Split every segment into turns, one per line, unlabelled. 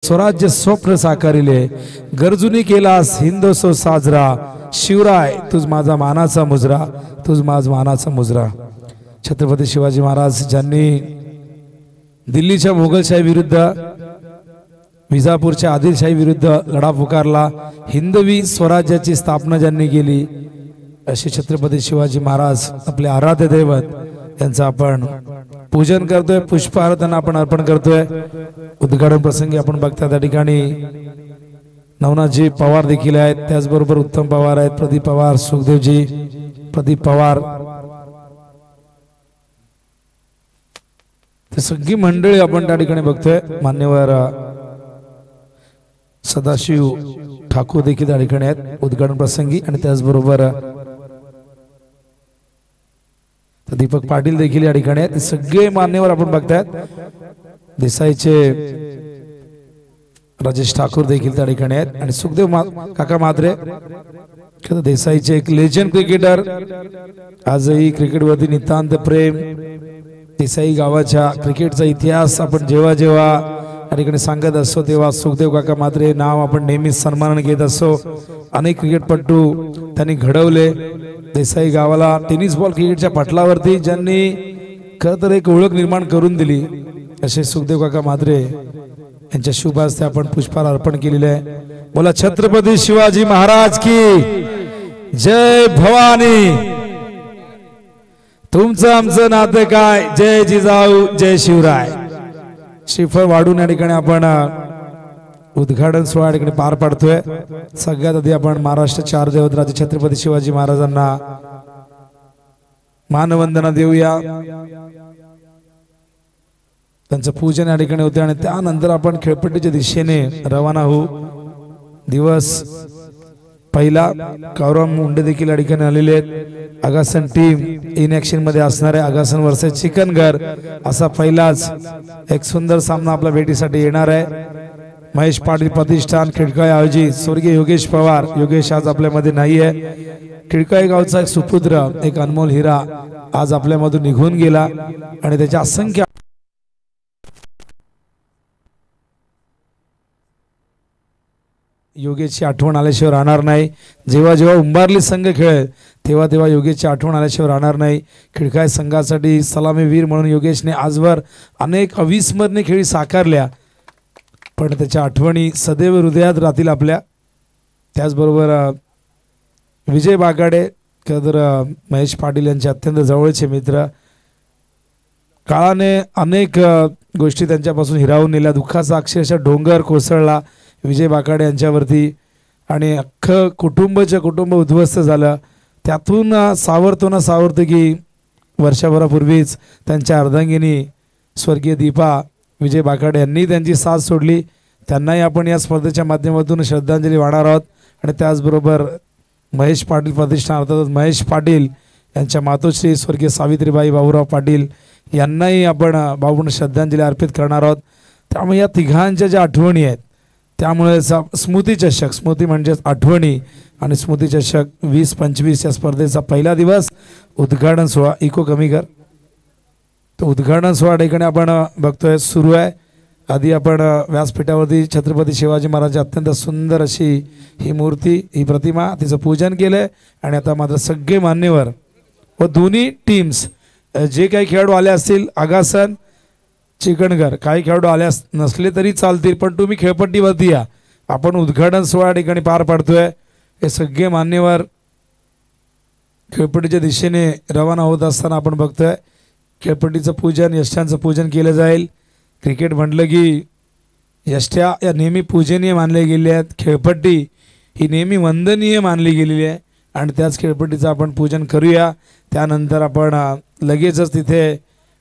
स्वराज्य स्वप्न साकारिले गरजुनी केलास हिंदोत्सव साजरा शिवराय तुझ माझा मानाचा मुजरा तुझ माझ मानाचा मुजरा। छत्रपती शिवाजी महाराज ज्यांनी दिल्लीच्या मोगलशाही विरुद्ध विजापूरच्या आदिलशाही विरुद्ध लढा पुकारला, हिंदवी स्वराज्याची स्थापना ज्यांनी केली असे छत्रपती शिवाजी महाराज आपले आराध्य दैवत यांचं आपण पूजन करतोय, पुष्पहार त्यांना आपण अर्पण करतोय। उद्घाटन प्रसंगी आपण बघता त्या ठिकाणी नवनाथजी पवार देखील आहेत, त्याचबरोबर उत्तम पवार आहेत, प्रदीप पवार, सुखदेवजी, प्रदीप पवार, ते सगळी मंडळी आपण त्या ठिकाणी बघतोय। मान्यवर सदाशिव ठाकूर देखील त्या ठिकाणी आहेत उद्घाटन प्रसंगी, आणि त्याचबरोबर दीपक पाटील देखील या ठिकाणी आहेत। सगळे मान्यवर आपण बघतायत। देसाईचे राजेश ठाकूर देखील त्या ठिकाणी आहेत, आणि सुखदेव काका म्हात्रे देसाईचे एक लेजंड क्रिकेटर, आजही क्रिकेटवरती नितांत प्रेम। देसाई गावाच्या क्रिकेटचा इतिहास आपण जेव्हा जेव्हा या ठिकाणी सांगत असतो तेव्हा सुखदेव काका म्हात्रे नाव आपण नेहमी सन्मानाने घेत असतो। अनेक क्रिकेटपटू त्यांनी घडवले। देसाई गावाला टेनिस बॉल क्रिकेटच्या पटलावरती ज्यांनी खरं तर एक ओळख निर्माण करून दिली असे सुखदेव काका म्हात्रे यांच्या शुभ हस्ते आपण पुष्पहार अर्पण केलेले आहे। बोला छत्रपती शिवाजी महाराज की जय भवानी। तुमचं आमचं नातं काय, जय जिजाऊ जय शिवराय। श्रीफळ वाढून या ठिकाणी आपण उद्घाटन सोहळा या ठिकाणी पार पाडतोय। सगळ्यात आधी आपण महाराष्ट्र चार देवत राजे छत्रपती शिवाजी महाराजांना मानवंदना देऊया, त्यांचं पूजन या ठिकाणी होते, आणि त्यानंतर आपण खेळपट्टीच्या दिशेने रवाना होऊ। दिवस पहिला कौरव मुंडे देखील या ठिकाणी आलेले आहेत। आगासन टीम इन ऍक्शन मध्ये असणार आहे। आगासन वर्सेस चिकनगर असा पहिलाच एक सुंदर सामना आपल्या भेटीसाठी येणार आहे। महेश पाटील प्रतिष्ठान खिडकाळे आयोजित स्वर्गीय योगेश पवार, योगेश आज आपल्यामध्ये नाहीये, खिडकाळे गावचा एक सुपुत्र, एक अनमोल हिरा आज आपल्यामधून निघून गेला, आणि त्याच्या असंख्य योगेशची आठवण आल्याशिवाय राहणार नाही। जेव्हा जेव्हा उंबारली संघ खेळेल तेव्हा तेव्हा योगेशची आठवण आल्याशिवाय राहणार नाही। खिडकाळे संघासाठी सलामीवीर म्हणून योगेशने आजवर अनेक अविस्मरणीय खेळी साकारल्या, पण त्याच्या आठवणी सदैव हृदयात राहतील आपल्या। त्याचबरोबर विजय बागाडे तर महेश पाटील यांचे अत्यंत जवळचे मित्र, काळाने अनेक गोष्टी त्यांच्यापासून हिरावून नेल्या, दुःखाचा अक्षरशः डोंगर कोसळला विजय बाकाडे यांच्यावरती, आणि अख्खं कुटुंब उद्ध्वस्त झालं। त्यातून सावरतो की वर्षभरापूर्वीच त्यांच्या अर्धांगिनी स्वर्गीय दीपा विजय बाकाडे यांनी त्यांची साथ सोडली। त्यांनाही आपण या स्पर्धेच्या माध्यमातून श्रद्धांजली वाहणार आहोत, आणि त्याचबरोबर महेश पाटील प्रतिष्ठान अर्थात महेश पाटील यांच्या मातोश्री स्वर्गीय सावित्रीबाई बाबूराव पाटील यांनाही आपण भावपूर्ण श्रद्धांजली अर्पित करणार आहोत। त्यामुळे या तिघांच्या ज्या आठवणी आहेत त्यामुळे स्मृती चषक, स्मृती म्हणजे आठवणी, आणि स्मृती चषक 20-25 या स्पर्धेचा पहिला दिवस उद्घाटन सोहळा इको कमी कर, तो उद्घाटन सोहळा ठिकाणी आपण बघतोय सुरू आहे। आधी आपण व्यासपीठावरती छत्रपती शिवाजी महाराज अत्यंत सुंदर अशी ही मूर्ती, ही प्रतिमा, तिचं पूजन केलंय, आणि आता मात्र सगळे मान्यवर व दोन्ही टीम्स जे काही खेळाडू आले असतील, आगासन चिकनगर काही खेळाडू आल्यास नसले तरी चालतील, पण तुम्ही खेळपट्टीवरती या। आपण उद्घाटन सोहळा ठिकाणी पार पाडतोय। हे सगळे मान्यवर खेळपट्टीच्या दिशेने रवाना होत असताना आपण बघतोय खेळपट्टीचं पूजन, यष्ट्यांचं पूजन केलं जाईल। क्रिकेट म्हटलं की यष्ट्या या नेहमी पूजनीय मानले गेले आहेत, खेळपट्टी ही नेहमी वंदनीय मानली गेलेली आहे, आणि त्याच खेळपट्टीचं आपण पूजन करूया। त्यानंतर आपण लगेचच तिथे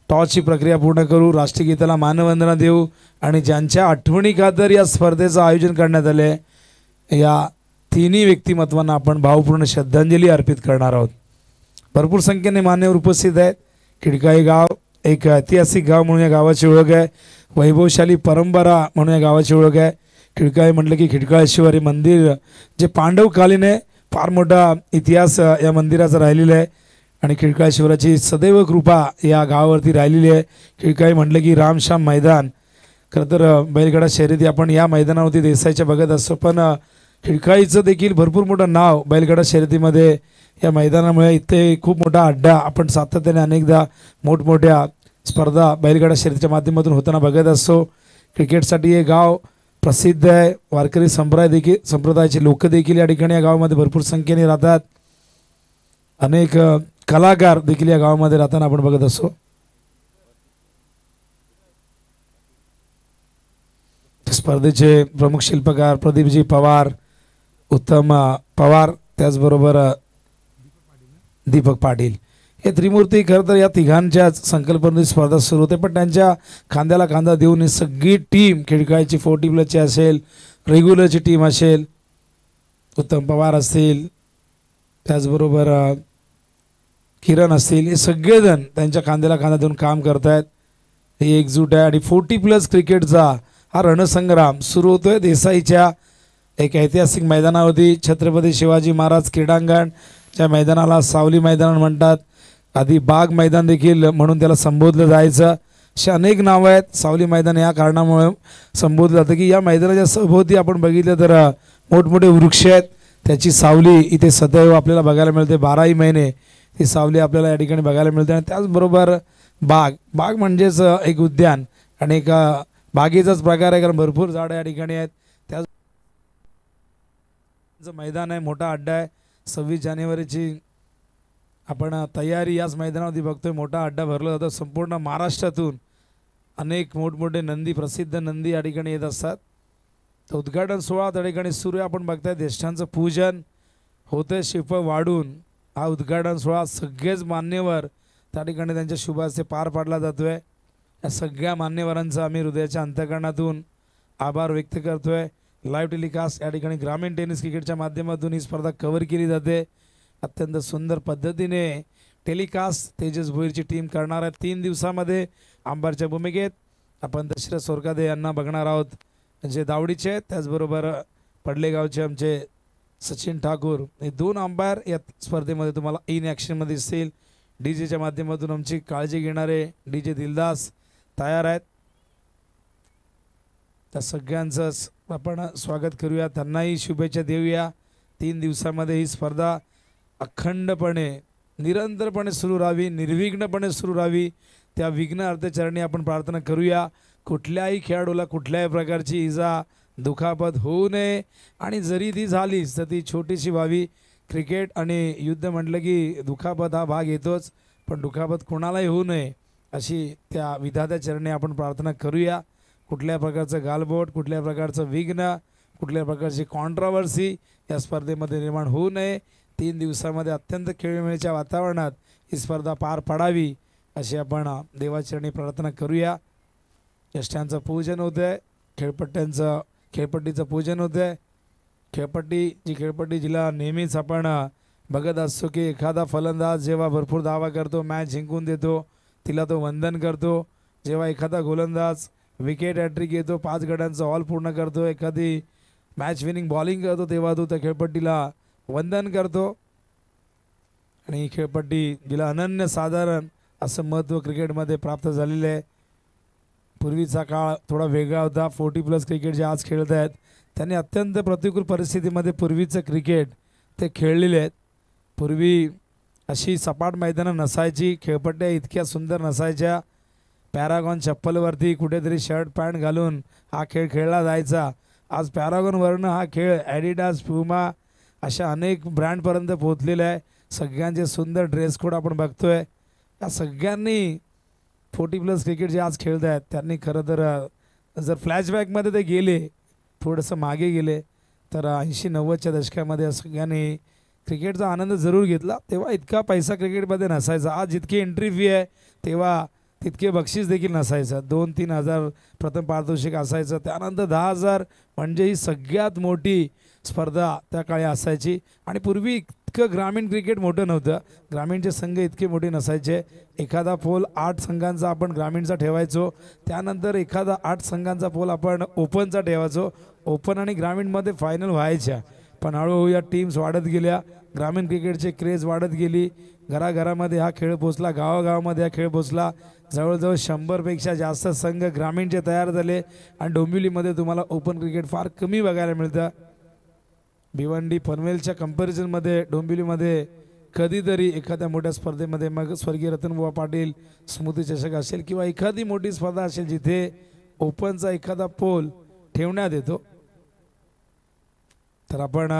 टॉसची प्रक्रिया पूर्ण करू, राष्ट्रगीताला मानवंदना देऊ, आणि ज्यांच्या आठवणी खातर या स्पर्धेचं आयोजन करण्यात आले या तिन्ही व्यक्तिमत्वांना आपण भावपूर्ण श्रद्धांजली अर्पित करणार आहोत। भरपूर संख्येने मान्यवर उपस्थित आहेत। खिडकाळे गाव एक ऐतिहासिक गाव म्हणून या गावाची ओळख आहे, वैभवशाली परंपरा म्हणून या गावाची ओळख आहे। खिडकाळे म्हटलं की खिडकाळेश्वरी मंदिर जे पांडवकालीन आहे, फार मोठा इतिहास या मंदिराचा राहिलेला आहे, आणि खिडकाळेश्वराची सदैव कृपा या गावावरती राहिलेली आहे। खिडकाळे म्हटलं की रामश्याम मैदान खरं तर बैलगाडा शर्यती आपण या मैदानावरती देसाईच्या बघत असतो, पण खिळकाळीचं देखील भरपूर मोठं नाव बैलगाडा शर्यतीमध्ये या मैदानामुळे इथे खूप मोठा अड्डा आपण सातत्याने अनेकदा मोठमोठ्या स्पर्धा बैलगाडा शर्यतीच्या माध्यमातून होताना बघत असतो. क्रिकेटसाठी हे गाव प्रसिद्ध आहे. वारकरी संप्रदायाचे लोक देखील या ठिकाणी या गावामध्ये भरपूर संख्येने राहतात. अनेक कलाकार देखील या गावामध्ये राहताना आपण बघत असतो. स्पर्धेचे प्रमुख शिल्पकार प्रदीपजी पवार, उत्तम पवार, त्याचबरोबर दीपक पाटील हे त्रिमूर्ती. खरं तर या तिघांच्याच संकल्पनेची स्पर्धा सुरू होते, पण त्यांच्या खांद्याला खांदा देऊन ही सगळी टीम खिळकाळीची 40+ असेल, रेग्युलरची टीम असेल, उत्तम पवार असतील, त्याचबरोबर किरण असतील, हे सगळेजण त्यांच्या खांद्याला खांदा देऊन काम करत आहेत. ही एकजूट आहे आणि 40+ क्रिकेटचा हा रणसंग्राम सुरू होतोय देसाईच्या एक ऐतिहासिक मैदानावरती. छत्रपती शिवाजी महाराज क्रीडांगण, ज्या मैदानाला सावली मैदान म्हणतात, आधी बाग मैदान देखील म्हणून त्याला संबोधलं जायचं. अशी अनेक नावं आहेत. सावली मैदान या कारणामुळे संबोधलं जातं की या मैदानाच्या सभोवती आपण बघितलं तर मोठमोठे वृक्ष आहेत, त्याची सावली इथे सदैव आपल्याला बघायला मिळते. 12ही महिने ती सावली आपल्याला या ठिकाणी बघायला मिळते. आणि त्याचबरोबर बाग म्हणजेच एक उद्यान आणि एक बागेचाच प्रकार आहे, कारण भरपूर झाडं या ठिकाणी आहेत. त्याच मैदान आहे, मोठा अड्डा आहे. 26 जानेवारीची आपण तयारी याच मैदानावरती बघतोय. मोठा अड्डा भरला जातो. संपूर्ण महाराष्ट्रातून अनेक मोठमोठे नंदी, प्रसिद्ध नंदी या ठिकाणी येत असतात. तर उद्घाटन सोहळा त्या ठिकाणी सुरू आहे. आपण बघताय ज्येष्ठांचं पूजन होतंय श्रीफळ वाढून. हा उद्घाटन सोहळा सगळेच मान्यवर त्या ठिकाणी त्यांच्या शुभ हस्ते पार पाडला जातोय. या सगळ्या मान्यवरांचा आम्ही हृदयाच्या अंतःकरणातून आभार व्यक्त करतोय. लाईव्ह टेलिकास्ट या ठिकाणी ग्रामीण टेनिस क्रिकेटच्या माध्यमातून ही स्पर्धा कव्हर केली जाते. अत्यंत सुंदर पद्धतीने टेलिकास्ट तेजस भोईरची टीम करणार आहे. 3 दिवसामध्ये अंबारच्या भूमिकेत आपण दशरथ सोरकादे यांना बघणार आहोत, जे दावडीचे आहेत. त्याचबरोबर पडलेगावचे आमचे सचिन ठाकूर, हे 2 अंपायर या स्पर्धेमध्ये तुम्हाला इन ॲक्शनमध्ये दिसतील. डीजेच्या माध्यमातून आमची काळजी घेणारे डीजे दिलदास तयार आहेत. त्या सगळ्यांचं आपण स्वागत करूया, त्यांनाही शुभेच्छा देऊया. 3 दिवसामध्ये ही स्पर्धा अखंडपणे निरंतरपणे सुरू राहावी, निर्विघ्नपणे सुरू राहावी, त्या विघ्न अर्थचरणी आपण प्रार्थना करूया. कुठल्याही खेळाडूला कुठल्याही प्रकारची इजा दुखापत होऊ नये, आणि जरी ती झालीच तर ती छोटीशी व्हावी. क्रिकेट आणि युद्ध म्हटलं की दुखापत हा भाग येतोच, पण दुखापत कोणालाही होऊ नये अशी त्या विधात्या चरणी आपण प्रार्थना करूया. कुठल्या प्रकारचं गालबोट, कुठल्या प्रकारचं विघ्न, कुठल्या प्रकारची कॉन्ट्रावर्सी या स्पर्धेमध्ये निर्माण होऊ नये. 3 दिवसामध्ये अत्यंत खेळीमेळीच्या वातावरणात ही स्पर्धा पार पडावी अशी आपण देवाचरणी प्रार्थना करूया. यष्ट्यांचं पूजन होतं आहे, खेळपट्टीचं पूजन होतं आहे. खेळपट्टी जिला नेहमीच आपण बघत असतो की एखादा फलंदाज जेव्हा भरपूर धावा करतो, मॅच जिंकून देतो, तिला तो वंदन करतो. जेव्हा एखादा गोलंदाज विकेट हॅट्रिक येतो, 5 गड्यांचा ऑल पूर्ण करतो, एखादी मॅच विनिंग बॉलिंग करतो, तेव्हा तो त्या खेळपट्टीला वंदन करतो. आणि ही खेळपट्टी जिला अनन्यसाधारण असं महत्त्व क्रिकेटमध्ये प्राप्त झालेलं आहे. पूर्वीचा काळ थोडा वेगळा होता. 40+ क्रिकेट जे आज खेळत आहेत त्यांनी अत्यंत प्रतिकूल परिस्थितीमध्ये पूर्वीचं क्रिकेट ते खेळलेले आहेत. पूर्वी अशी सपाट मैदानं नसायची, खेळपट्ट्या इतक्या सुंदर नसायच्या. पॅरागॉन चप्पलवरती कुठेतरी शर्ट पॅन्ट घालून हा खेळ खेळला जायचा. आज पॅरागॉनवरनं हा खेळ ॲडिडास, प्युमा अशा अनेक ब्रँडपर्यंत पोहोचलेला आहे. सगळ्यांचे सुंदर ड्रेस कोड आपण बघतोय. या सगळ्यांनी 40+ क्रिकेट जे आज खेळत आहेत त्यांनी खरं तर जर फ्लॅशबॅकमध्ये ते गेले, थोडंसं मागे गेले, तर 80-90च्या दशकामध्ये या सगळ्यांनी क्रिकेटचा आनंद जरूर घेतला. तेव्हा इतका पैसा क्रिकेटमध्ये नसायचा. आज जितकी एंट्री फी आहे तेव्हा तितके बक्षीस देखील नसायचं. 2-3 हजार प्रथम पारितोषिक असायचं, त्यानंतर 10,000 म्हणजे ही सगळ्यात मोठी स्पर्धा त्या काळी असायची. आणि पूर्वी इतकं ग्रामीण क्रिकेट मोठं नव्हतं, ग्रामीणचे संघ इतके मोठे नसायचे. एखादा पोल 8 संघांचा आपण ग्रामीणचा ठेवायचो, त्यानंतर एखादा 8 संघांचा पोल आपण ओपनचा ठेवायचो. ओपन आणि ग्रामीणमध्ये फायनल व्हायच्या. पण हळूहळू या टीम्स वाढत गेल्या, ग्रामीण क्रिकेटचे क्रेज वाढत गेली, घराघरामध्ये हा खेळ पोचला, गावागावामध्ये हा खेळ पोचला. जवळजवळ 100पेक्षा जास्त संघ ग्रामीणचे तयार झाले आणि डोंबिवलीमध्ये तुम्हाला ओपन क्रिकेट फार कमी बघायला मिळतं. भिवंडी पनवेलच्या कंपॅरिझनमध्ये डोंबिवलीमध्ये कधीतरी एखाद्या मोठ्या स्पर्धेमध्ये, मग स्वर्गीय रतनबुवा पाटील स्मृती चषक असेल किंवा एखादी मोठी स्पर्धा असेल जिथे ओपनचा एखादा पोल ठेवण्यात येतो, तर आपण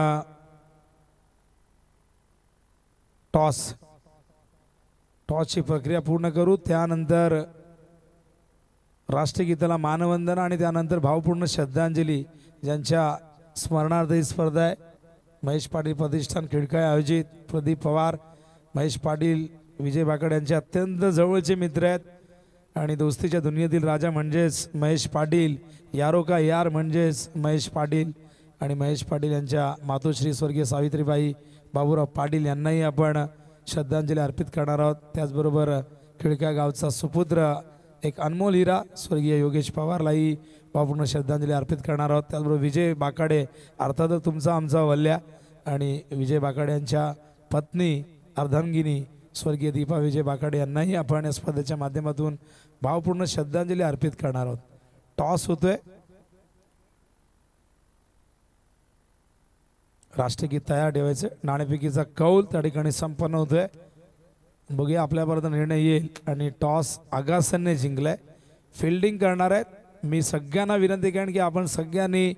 टॉसची प्रक्रिया पूर्ण करू. त्यानंतर राष्ट्रगीताला मानवंदन आणि त्यानंतर भावपूर्ण श्रद्धांजली, ज्यांच्या स्मरणार्थ ही स्पर्धा आहे. महेश पाटील प्रतिष्ठान खिडकाय आयोजित. प्रदीप पवार, महेश पाटील, विजय बाकड यांचे अत्यंत जवळचे मित्र आहेत आणि दोस्तीच्या दुनियेतील राजा म्हणजेच महेश पाटील, यारो का यार म्हणजेच महेश पाटील आणि महेश पाटील यांच्या मातोश्री स्वर्गीय सावित्रीबाई बाबूराव पाटील यांनाही आपण श्रद्धांजली अर्पित करणार आहोत. त्याचबरोबर खिडका गावचा सुपुत्र एक अनमोल हिरा स्वर्गीय योगेश पवारलाही भावपूर्ण श्रद्धांजली अर्पित करणार आहोत. त्याचबरोबर विजय बाकाडे, अर्थातच तुमचा आमचा वल्ल्या, आणि विजय बाकाडे यांच्या पत्नी अर्धांगिनी स्वर्गीय दीपा विजय बाकाडे यांनाही आपण या स्पर्धेच्या माध्यमातून भावपूर्ण श्रद्धांजली अर्पित करणार आहोत. टॉस होतोय, राष्ट्रगीत तयार ठेवायचं. नाणेफेकीचा कौल त्या ठिकाणी संपन्न होतोय. बघूया आपल्यापर्यंत निर्णय येईल. आणि टॉस आगासनने जिंकलाय. फिल्डिंग करणार आहेत. मी सगळ्यांना विनंती करेन की आपण सगळ्यांनी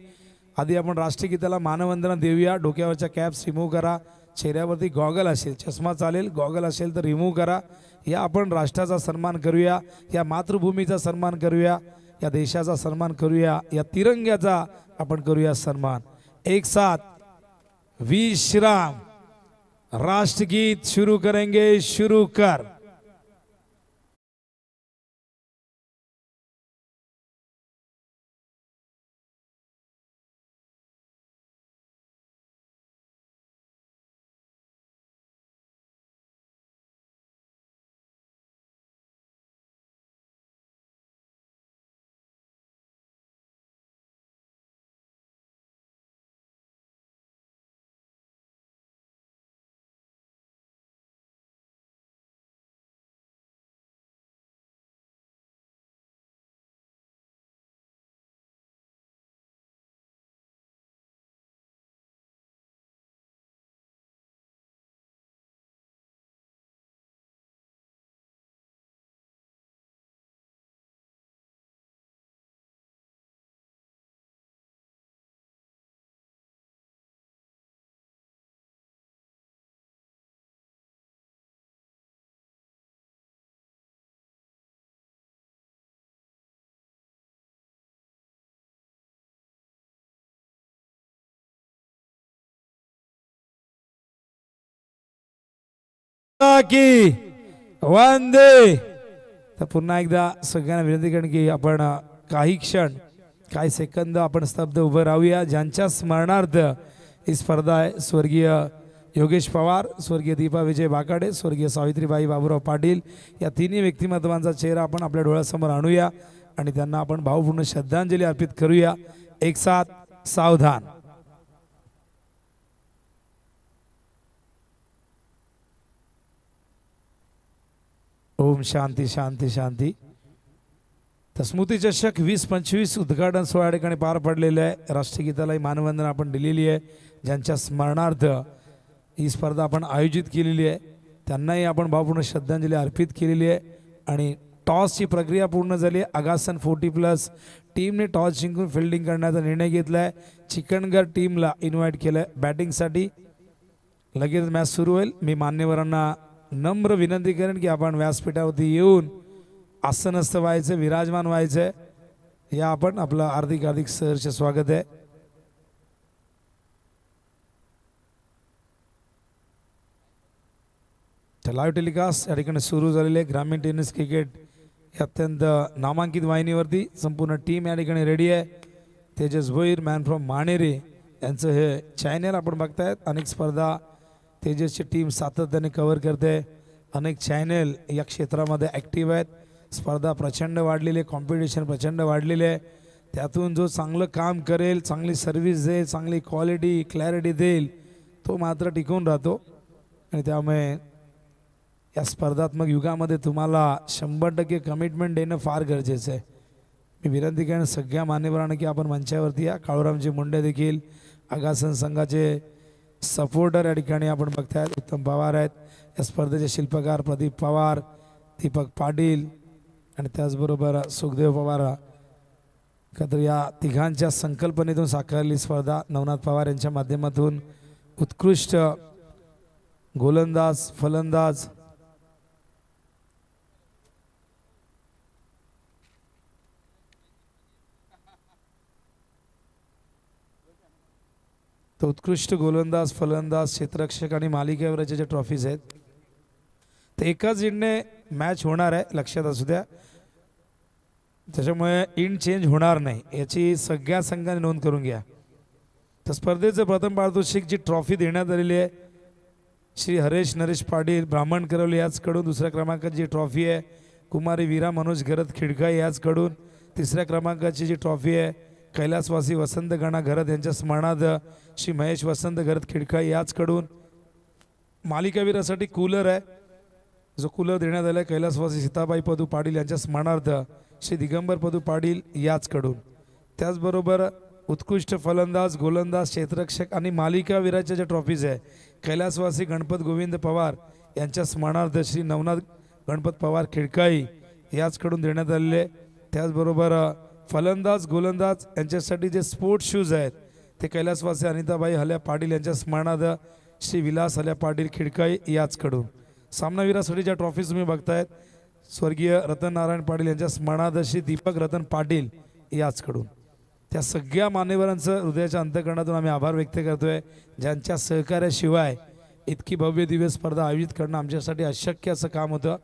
आधी आपण राष्ट्रगीताला मानवंदना देऊया. डोक्यावरच्या कॅप्स रिमूव्ह करा. चेहऱ्यावरती गॉगल असेल, चष्मा चालेल, गॉगल असेल तर रिमूव्ह करा. या आपण राष्ट्राचा सन्मान करूया, या मातृभूमीचा सन्मान करूया, या देशाचा सन्मान करूया, या तिरंग्याचा आपण करूया सन्मान. एक साथ विश्राम. राष्ट्रगीत शुरू करेंगे. शुरू कर. की वंदे. तर पुन्हा एकदा सगळ्यांना विनंती करेन की आपण काही क्षण, काही सेकंद आपण स्तब्ध उभं राहूया. ज्यांच्या स्मरणार्थ ही स्पर्धा आहे. स्वर्गीय योगेश पवार, स्वर्गीय दीपा विजय बाकाडे, स्वर्गीय सावित्रीबाई बाबूराव पाटील या तिन्ही व्यक्तिमत्वांचा चेहरा आपण आपल्या डोळ्यासमोर आणूया आणि त्यांना आपण भावपूर्ण श्रद्धांजली अर्पित करूया. एक साथ सावधान. ओम शांती शांती शांती. तर स्मृती चषक 2025 उद्घाटन सोहळ्या ठिकाणी पार पडलेलं आहे. राष्ट्रगीतालाही मानवंदना आपण दिलेली आहे. ज्यांच्या स्मरणार्थ ही स्पर्धा आपण आयोजित केलेली आहे त्यांनाही आपण भावपूर्ण श्रद्धांजली अर्पित केलेली आहे. आणि टॉसची प्रक्रिया पूर्ण झाली आहे. आगासन 40+ टीमने टॉस जिंकून फिल्डिंग करण्याचा निर्णय घेतला आहे. चिकणगड टीमला इन्व्हाइट केलं आहे बॅटिंगसाठी. लगेच मॅच सुरू होईल. मी मान्यवरांना नम्र विनंती करेन की आपण व्यासपीठावरती येऊन आसनस्थ व्हायचं, विराजमान व्हायचं. या आपण आपलं हार्दिक हार्दिक सहर्ष स्वागत आहे. तर लाईव्ह टेलिकास्ट या ठिकाणी सुरू झालेले ग्रामीण टेनिस क्रिकेट हे अत्यंत नामांकित वाहिनीवरती संपूर्ण टीम या ठिकाणी रेडी आहे. तेजस भोईर, मॅन फ्रॉम माणेरे यांचं हे चॅनल आपण बघतायत. अनेक स्पर्धा तेजसची टीम सातत्याने कव्हर करते. अनेक चॅनल या क्षेत्रामध्ये ॲक्टिव्ह आहेत. स्पर्धा प्रचंड वाढलेली आहे, कॉम्पिटिशन प्रचंड वाढलेले आहे. त्यातून जो चांगलं काम करेल, चांगली सर्व्हिस देईल, चांगली क्वालिटी क्लॅरिटी देईल, तो मात्र टिकून राहतो. आणि त्यामुळे या स्पर्धात्मक युगामध्ये तुम्हाला 100% कमिटमेंट देणं फार गरजेचं आहे. मी विनंती करेन सगळ्या मान्यवरांना की आपण मंचावरती या. काळूरामजी मुंडे देखील आगासन संघाचे सपोर्टर या ठिकाणी आपण बघतायत. उत्तम पवार आहेत या स्पर्धेचे शिल्पकार, प्रदीप पवार, दीपक पाटील आणि त्याचबरोबर सुखदेव पवार. तर या तिघांच्या संकल्पनेतून साकारली स्पर्धा. नवनाथ पवार यांच्या माध्यमातून उत्कृष्ट गोलंदाज, फलंदाज, तर उत्कृष्ट गोलंदाज, फलंदाज, क्षेत्ररक्षक आणि मालिकेवरचे जे ट्रॉफीज आहेत ते एकाच इंडने मॅच होणार आहे, लक्षात असू द्या. त्याच्यामुळे इंड चेंज होणार नाही याची सगळ्या संघाने नोंद करून घ्या. तर स्पर्धेचं प्रथम पारितोषिक जी ट्रॉफी देण्यात आलेली आहे श्री हरेश नरेश पाटील ब्राह्मण करवली याचकडून. दुसऱ्या क्रमांकाची जी ट्रॉफी आहे कुमारी वीरा मनोज घरत खिडकाई याचकडून. तिसऱ्या क्रमांकाची जी ट्रॉफी आहे कैलासवासी वसंत गणा घरत यांच्या स्मरणार्थ श्री महेश वसंत घरत खिडकाई याचकडून. मालिकावीरासाठी कूलर आहे, जो कूलर देण्यात आला आहे कैलासवासी सीताबाई पदू पाटील यांच्या स्मरणार्थ श्री दिगंबर पदू पाटील याचकडून. त्याचबरोबर उत्कृष्ट फलंदाज, गोलंदाज, क्षेत्ररक्षक आणि मालिकावीराच्या ज्या ट्रॉफीज आहे कैलासवासी गणपत गोविंद पवार यांच्या स्मरणार्थ श्री नवनाथ गणपत पवार खिडकाई याचकडून देण्यात आलेले. त्याचबरोबर फलंदाज, गोलंदाज यांच्यासाठी जे स्पोर्ट्स शूज आहेत ते कैलासवासी अनिताबाई हल्या पाटील यांच्या स्मरणार्थ श्री विलास हल्या पाटील खिडकाई याचकडून. सामनावीरासाठी ज्या ट्रॉफीज तुम्ही बघतायत स्वर्गीय रतन नारायण पाटील यांच्या स्मरणार्थ श्री दीपक रतन पाटील याचकडून. त्या सगळ्या मान्यवरांचं हृदयाच्या अंतःकरणातून आम्ही आभार व्यक्त करतोय, ज्यांच्या सहकार्याशिवाय इतकी भव्य दिव्य स्पर्धा आयोजित करणं आमच्यासाठी अशक्य असं काम होतं.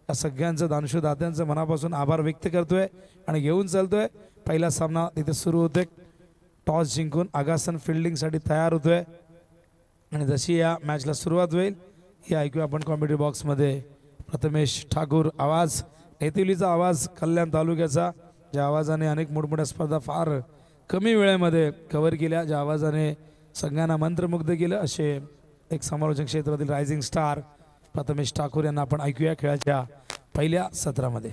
या सगळ्यांचं दानशू दात्यांचं मनापासून आभार व्यक्त करतोय आणि घेऊन चालतोय. पहिला सामना तिथे सुरू होतोय. टॉस जिंकून आगासन फिल्डिंगसाठी तयार होतोय आणि जशी या मॅचला सुरुवात होईल हे ऐकूया आपण कॉमेडी बॉक्समध्ये. प्रथमेश ठाकूर आवाज, नेतिवलीचा आवाज, कल्याण तालुक्याचा, ज्या आवाजाने अनेक मोठमोठ्या स्पर्धा फार कमी वेळेमध्ये कव्हर केल्या, ज्या आवाजाने सगळ्यांना मंत्रमुग्ध केलं, असे एक समालोचन क्षेत्रातील रायझिंग स्टार प्रथमेश ठाकूर यांना आपण ऐकूया खेळाच्या पहिल्या सत्रामध्ये.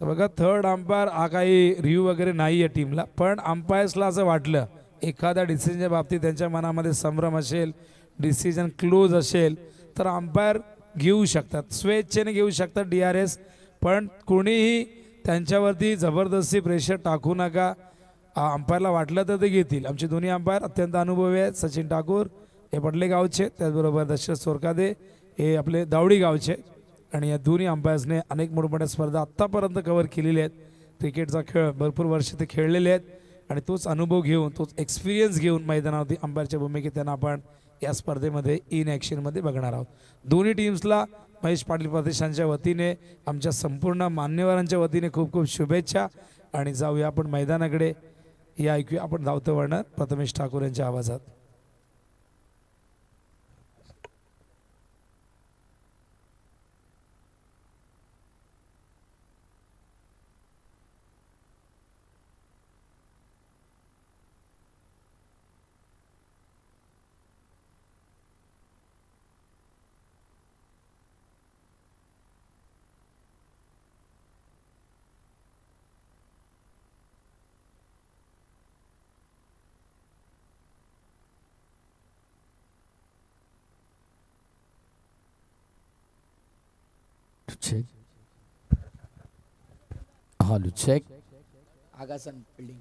तर बघा, थर्ड अंपायर हा काही रिव्ह्यू वगैरे नाही आहे टीमला, पण अंपायर्सला असं वाटलं एखाद्या डिसिजनच्या बाबतीत त्यांच्या मनामध्ये संभ्रम असेल, डिसिजन क्लोज असेल तर अंपायर घेऊ शकतात, स्वेच्छेने घेऊ शकतात DRS. पण कोणीही त्यांच्यावरती जबरदस्ती प्रेशर टाकू नका. अंपायरला वाटलं तर ते घेतील. आमचे दोन्ही अंपायर अत्यंत अनुभवी आहेत. सचिन ठाकूर हे पडले गावचे, त्याचबरोबर दशरथ सोरकादे हे आपले दावडी गावचे. आणि या दोन्ही अंपायर्सने अनेक मोठमोठ्या स्पर्धा आत्तापर्यंत कव्हर केलेल्या आहेत. क्रिकेटचा खेळ भरपूर वर्ष ते खेळलेले आहेत आणि तोच अनुभव घेऊन, तोच एक्सपिरियन्स घेऊन मैदानावरती अंपायरच्या भूमिकेत त्यांना आपण या स्पर्धेमध्ये इन ॲक्शनमध्ये बघणार आहोत. दोन्ही टीम्सला महेश पाटील प्रतिष्ठानच्या वतीने, आमच्या संपूर्ण मान्यवरांच्या वतीने खूप खूप शुभेच्छा. आणि जाऊया आपण मैदानाकडे. या ऐकूया आपण धावतं वर्णन प्रथमेश ठाकूर यांच्या आवाजात.
check. Hello, check. Agasan building.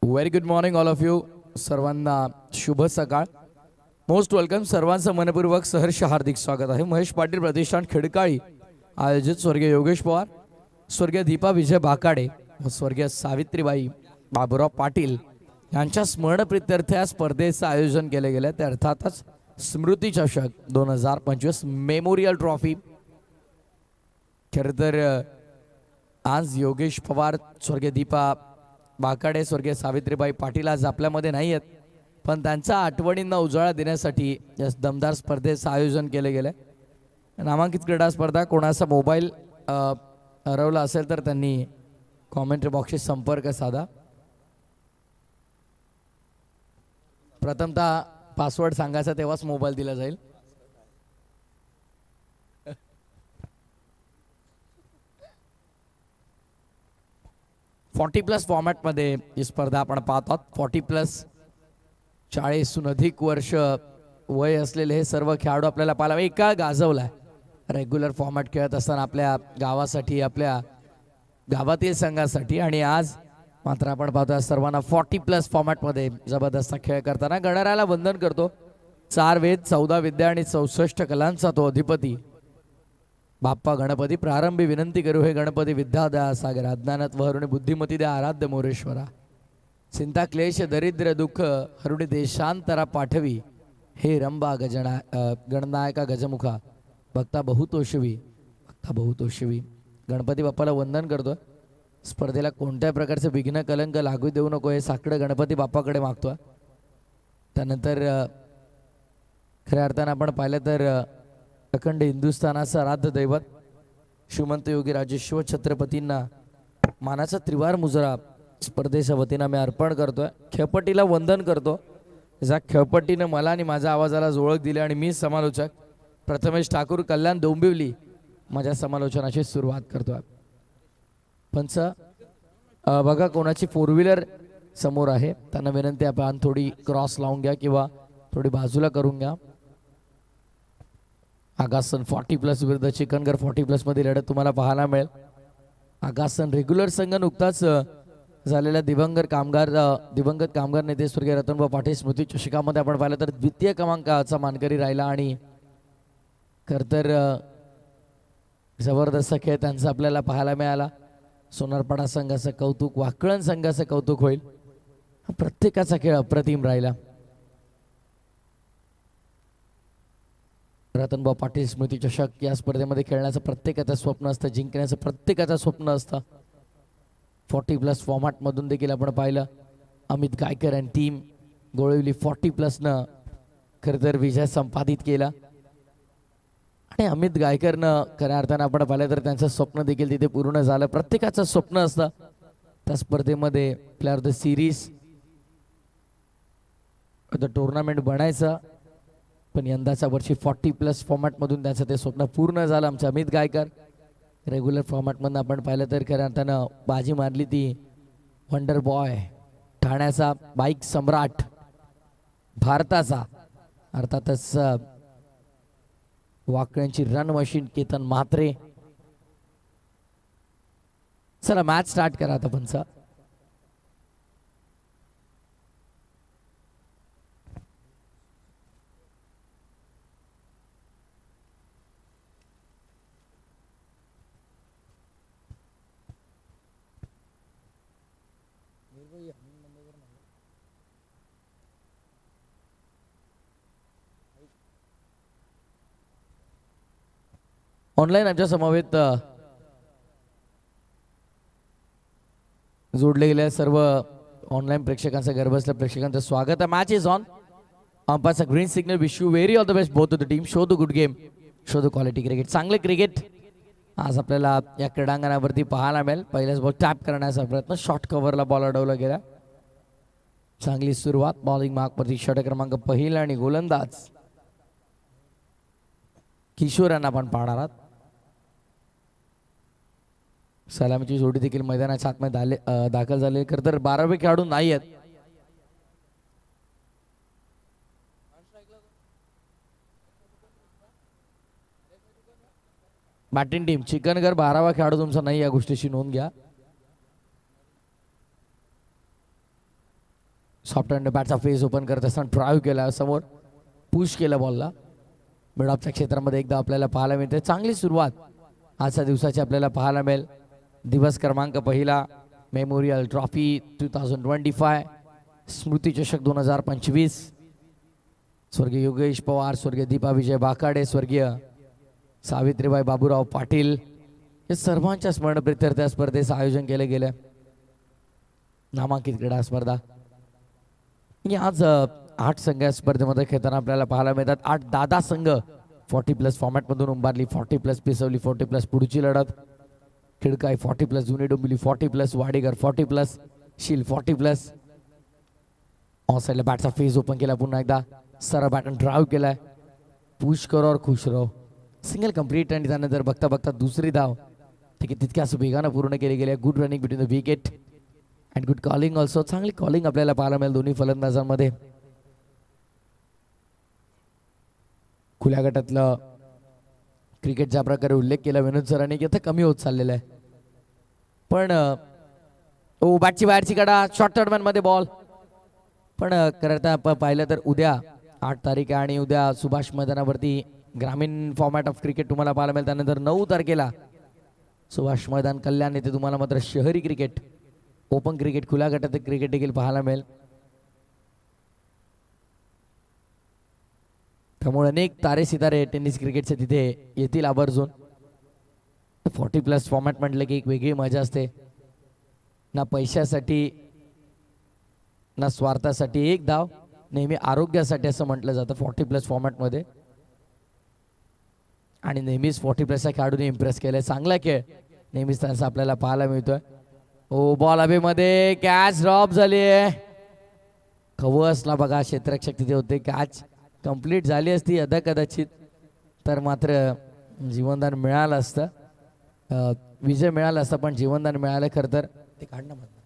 Very good morning all of you. सर्वांना शुभ सकाळ. Most welcome. सर्वांचं मनपूर्वक सहर्ष हार्दिक स्वागत आहे. महेश पाटील प्रतिष्ठान खिडकाळी आयोजित स्वर्गीय योगेश पवार, स्वर्गीय दीपा विजय भाकाडे व स्वर्गीय सावित्रीबाई बाबुराव पाटील यांच्या स्मरणप्रित्यर्थ या स्पर्धेचं आयोजन केले गेले. ते अर्थातच स्मृती चषक 2025 मेमोरियल ट्रॉफी. खरं तर आज योगेश पवार, स्वर्गीय दीपा भाकाडे, स्वर्गीय सावित्रीबाई पाटील आज आपल्यामध्ये नाही आहेत, पण त्यांच्या आठवणींना उजाळा देण्यासाठी या दमदार स्पर्धेचं आयोजन केले गेले. नामांकित क्रीडा स्पर्धा कोणाचा मोबाईल हरवला असेल तर त्यांनी कॉमेंट्री बॉक्सशी संपर्क साधा. प्रथमतः पासवर्ड सांगायचा तेव्हाच मोबाईल दिला जाईल. +40 फॉर्मॅटमध्ये ही स्पर्धा आपण पाहत आहोत. 40+ 40हून अधिक वर्ष वय असलेले हे सर्व खेळाडू आपल्याला पाहायला एका गाजवलाय. रेग्युलर फॉर्मॅट खेळत असताना आपल्या गावासाठी, आपल्या गावातील संघासाठी, आणि आज मात्र आपण पाहतोय सर्वांना 40+ फॉर्मॅटमध्ये जबरदस्त खेळ करताना. गणरायाला वंदन करतो. 4 वेद 14 विद्या आणि 64 कलांचा तो अधिपती बाप्पा गणपती. प्रारंभी विनंती करू हे गणपती विद्या द्या सागर, अज्ञानात वहरुणी बुद्धिमती द्या आराध्य मोरेश्वरा. चिंता क्लेश दरिद्र दुःख हरुणी देशांतरा पाठवी, हे रंबा गणनायका गजमुखा भक्ता बहुतोषवी, भक्ता बहुतोषवी. गणपती बाप्पाला वंदन करतो. स्पर्धेला कोणत्याही प्रकारचे विघ्न कलंक लागू देऊ नको हे साकडं गणपती बाप्पाकडे मागतो. त्यानंतर खऱ्या अर्थानं आपण पाहिलं तर अखंड हिंदुस्थानाचं आराध्य दैवत श्रीमंत योगी राजेश्वर छत्रपतींना मानाचा त्रिवार मुजरा स्पर्धेच्या वतीनं मी अर्पण करतोय. खेळपट्टीला वंदन करतो. ज्या खेळपट्टीनं मला आणि माझ्या आवाजाला ओळख दिली आणि मी समालोचक प्रथमेश ठाकूर कल्याण डोंबिवली माझ्या समालोचनाची सुरुवात करतोय. पंच बघा कोणाची 4 व्हीलर समोर आहे, त्यांना विनंती आपण थोडी क्रॉस लावून घ्या किंवा थोडी बाजूला करून घ्या. आगासन 40+ विरुद्ध चिकनगर 40+ मध्ये लढत तुम्हाला पाहायला मिळेल. आगासन रेग्युलर संघ नुकताच झालेल्या दिवंगत कामगार नेते स्वर्गीय रतनभाऊ पाटील स्मृती चषकामध्ये आपण पाहिलं तर द्वितीय क्रमांकाचा मानकरी राहिला. आणि खरं तर जबरदस्त खेळ त्यांचा आपल्याला पाहायला मिळाला. सोनारपाडा संघाचं कौतुक, वाकळण संघाचं कौतुक होईल. प्रत्येकाचा खेळ अप्रतिम राहिला. रतनभाऊ पाटील स्मृती चषक या स्पर्धेमध्ये खेळण्याचं प्रत्येकाचं स्वप्न असतं, जिंकण्याचं प्रत्येकाचं स्वप्न असतं. 40+ फॉर्मॅटमधून देखील आपण पाहिलं अमित गायकर आणि टीम गोळवली 40+नं खरं तर विजय संपादित केला. आणि अमित गायकरनं खऱ्या अर्थानं आपण पाहिलं तर त्यांचं स्वप्न देखील तिथे पूर्ण झालं. प्रत्येकाचं स्वप्न असतं त्या स्पर्धेमध्ये player of the series tournament बनायचं, पण यंदाच्या वर्षी 40+ फॉर्मॅटमधून त्यांचं ते स्वप्न पूर्ण झालं. आमचे अमित गायकर रेग्युलर फॉर्मॅटमधून आपण पाहिलं तर खऱ्या अर्थानं बाजी मारली ती वंडर बॉय, ठाण्याचा बाईक सम्राट, भारताचा अर्थातच वाकड्यांची रन मशीन केतन म्हात्रे. चला मॅच स्टार्ट करा आता पंच. ऑनलाईन आमच्या समवेत जोडले गेले सर्व ऑनलाईन प्रेक्षकांचं, घरबसल्या प्रेक्षकांचं स्वागत आहे. Match is on. अंपायरचा green signal. Wish you very all the best both of the team. Show the good game, show the quality cricket. चांगले क्रिकेट आज आपल्याला या क्रीडांगणावरती पाहायला मिळेल. पहिल्याच बॉल टॅप करण्याचा प्रयत्न, शॉर्ट कव्हरला बॉल अडवला गेला. चांगली सुरुवात. बॉलिंग मार्कवरती षटक क्रमांक पहिला आणि गोलंदाज किशोर यांना आपण पाहणार आहात. सलामीची जोडी देखील मैदानाच्या आतमध्ये दाखल झाले. खरं तर 12वे खेळाडू नाही आहेत. बॅटिंग टीम चिकनगर 12वा खेळाडू तुमचा नाही, या गोष्टीची नोंद घ्या. सॉफ्ट हँड बॅटचा फेस ओपन करत असताना ड्राईव्ह केला, समोर पुश केला बॉलला. मिडऑफच्या क्षेत्रामध्ये एकदा आपल्याला पाहायला मिळते. चांगली सुरुवात आजच्या दिवसाची आपल्याला पाहायला मिळेल. दिवस क्रमांक पहिला, मेमोरियल ट्रॉफी 2025, स्मृती चषक 2025. स्वर्गीय योगेश पवार, स्वर्गीय दीपा विजय बाकाडे, स्वर्गीय सावित्रीबाई बाबूराव पाटील या सर्वांच्या स्मरणप्रित्यर्थ या स्पर्धेचं आयोजन केलं गेलं. नामांकित क्रीडा स्पर्धा. आज 8 संघ या स्पर्धेमध्ये खेळताना आपल्याला पाहायला मिळतात. 8 दादा संघ 40+ फॉर्मॅटमधून उंबारली. 40+ पिसवली. 40+ पुढची लढत. खिडकाई 40+, जुनी डोंबिवली 40+, वाडेकर 40+, शील 40+. ऑन साईडला बॅटचा फेस ओपन केला पुन्हा एकदा. सरळ बॅटन ड्राईव्ह केलाय. पुश करो और खुश रहो. सिंगल कंप्लीट आणि त्यानंतर बघता बघता दुसरी धाव ठीक आहे तितक्याच वेगानं पूर्ण केली गेली. Good running between the wicket and good calling also. चांगली कॉलिंग आपल्याला पाहायला मिळेल दोन्ही फलंदाजांमध्ये. खुल्या गटातलं क्रिकेट ज्या प्रकारे उल्लेख केला विनोद सरांनी की आता कमी होत चाललेला आहे. पण बॅटची बाहेरची कडा शॉर्ट टर्मॅन मध्ये बॉल. पण करता पाहिलं तर उद्या 8 तारीख आहे आणि उद्या सुभाष मैदानावरती ग्रामीण फॉर्मॅट ऑफ क्रिकेट तुम्हाला पाहायला मिळेल. त्यानंतर 9 तारखेला सुभाष मैदान कल्याण येथे तुम्हाला मात्र शहरी क्रिकेट, ओपन क्रिकेट, खुल्या गटात क्रिकेट देखील पाहायला मिळेल. त्यामुळे अनेक तारे सितारे टेनिस क्रिकेटचे तिथे येतील आवर्जून. 40+ फॉर्मॅट म्हटलं की एक वेगळी मजा असते. ना पैशासाठी ना स्वार्थासाठी, एक धाव नेहमी आरोग्यासाठी असं म्हटलं जातं 40+ फॉर्मॅटमध्ये. आणि नेहमीच 40+ खेळाडूने इम्प्रेस केलंय. चांगला खेळ नेहमीच त्यांचा आपल्याला पाहायला मिळतोय. बॉल हवेमध्ये, कॅच ड्रॉप झाली आहे. खवसला बघा, क्षेत्ररक्षक तिथे होते. कॅच कंप्लीट झाली असती अदा कदाचित तर मात्र जीवनदान मिळालं असतं, विजय मिळाला असता. पण जीवनदान मिळालं खरं तर ते काढणं म्हणतात.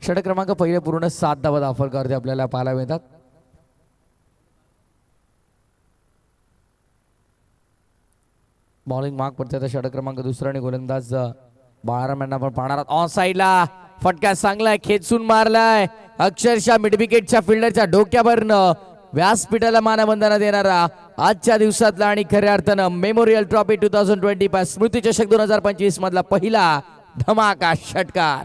षटक क्रमांक पहिले पूर्ण 7 धावा दाखल आपल्याला पाहायला मिळतात. बॉलिंग मार्क पडते. षटक क्रमांक दुसरा आणि गोलंदाज बाळाराम यांना पण पाहणार. ऑन साईडला फटका चांगलाय, खेचून मारलाय. अक्षरशः मिड विकेटच्या फिल्डरच्या डोक्यावरनं व्यासपीठाला मानवंदना देणारा आजच्या दिवसातला आणि खऱ्या अर्थानं मेमोरियल ट्रॉफी 2025 स्मृती चषक 2025 मधला पहिला धमाका षटकार.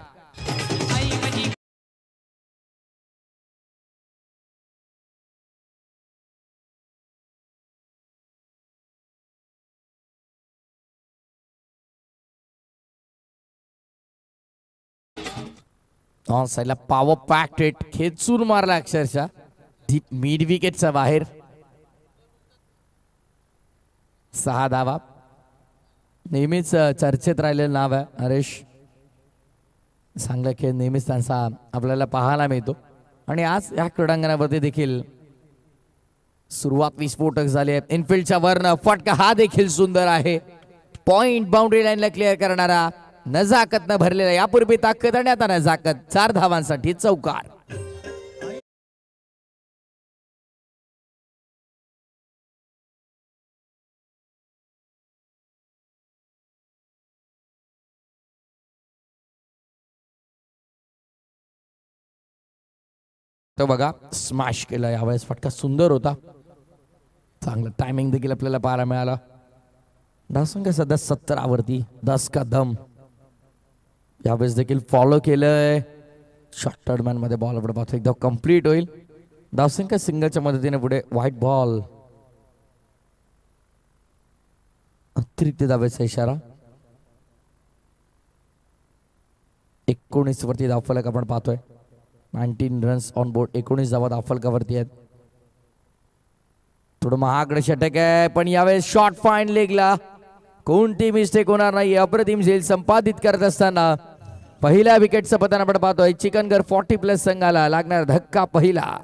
ऑन साईडला पॉवर पॅक्ट हिट, खेचून मारला अक्षरशः डीप मिड विकेटचा बाहेर. 6 धावा. नेहमीच चर्चेत राहिलेलं नाव आहे हरेश. चांगला खेळ नेहमीच त्यांचा आपल्याला पाहायला मिळतो. आणि आज या क्रीडांगणावरती देखील सुरुवात विस्फोटक झाली आहे. इनफिल्डच्या वरनं फटका हा देखील सुंदर आहे. पॉइंट बाउंड्री लाईनला क्लिअर करणारा, नजाकतनं भरलेला, यापूर्वी ताकद आणि आता नजाकत. 4 धावांसाठी चौकार. तो बघा स्मॅश केला यावेळेस. फटका सुंदर होता. चांगलं टायमिंग देखील आपल्याला पाहायला मिळाला. धावसंख्या सध्या 70 वरती. 10 का दम यावेळेस देखील फॉलो केलंय. शॉर्ट टर्मॅन मध्ये बॉल आपण पाहतो एकदा कंप्लीट होईल. धावसंख्या सिंगलच्या मदतीने पुढे. व्हाईट बॉल, अतिरिक्त धावेचा इशारा. 19 वरती धावफलक आपण पाहतोय. 19 रन्स ऑन बोर्ड. 19 धावा धावफलकावरती आहेत. थोडं महागडं षटक आहे पण यावेळेस शॉर्ट फाईन लेगला कोणती मिस्टेक होणार नाही. अप्रतिम झेल संपादित करत असताना पहिल्या विकेटचं पतन आपण पाहतोय. चिकनगर 40+ संघाला लागणार धक्का पहिला.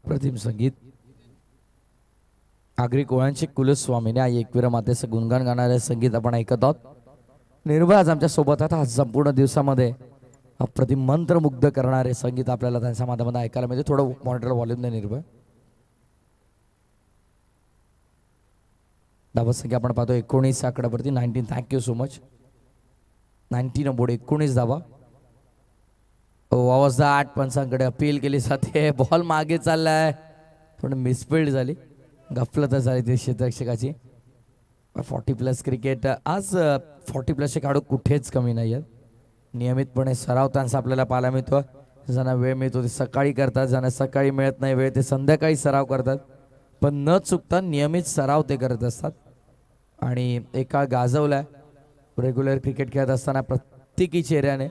प्रतिम संगीत आगरी कोळ्यांचे कुलस्वामीने आई एकविरा मातेचं गुणगान गाणारे संगीत आपण ऐकत आहोत. निर्भय आज आमच्या सोबत आता आज संपूर्ण दिवसामध्ये अप्रतिम मंत्रमुग्ध करणारे संगीत आपल्याला त्यांच्या माध्यमातून ऐकायला मिळते. थोडं मॉनिटर व्हॉल्यूम दे निर्भय. धावत संख्या आपण पाहतो 19 आकड्यावरती 19. Thank you so much. 19 बोर्ड 19 धावा. वावज दाट पंचांकडे अपील केली जाते. बॉल मागे चाललाय. थोडं मिसफिल्ड झाली, गफलत झाली ती क्षेत्ररक्षकाची. 40+ क्रिकेट आज 40+ खेळाडू कुठेच कमी नाही आहेत. नियमितपणे सराव त्यांचा आपल्याला पाहायला मिळतो. ज्यांना वेळ मिळतो ते सकाळी करतात, ज्यांना सकाळी मिळत नाही वेळ ते संध्याकाळी सराव करतात. पण न चुकता नियमित सराव ते करत असतात. आणि एक काळ गाजवलाय रेग्युलर क्रिकेट खेळत असताना प्रत्येकी चेहऱ्याने,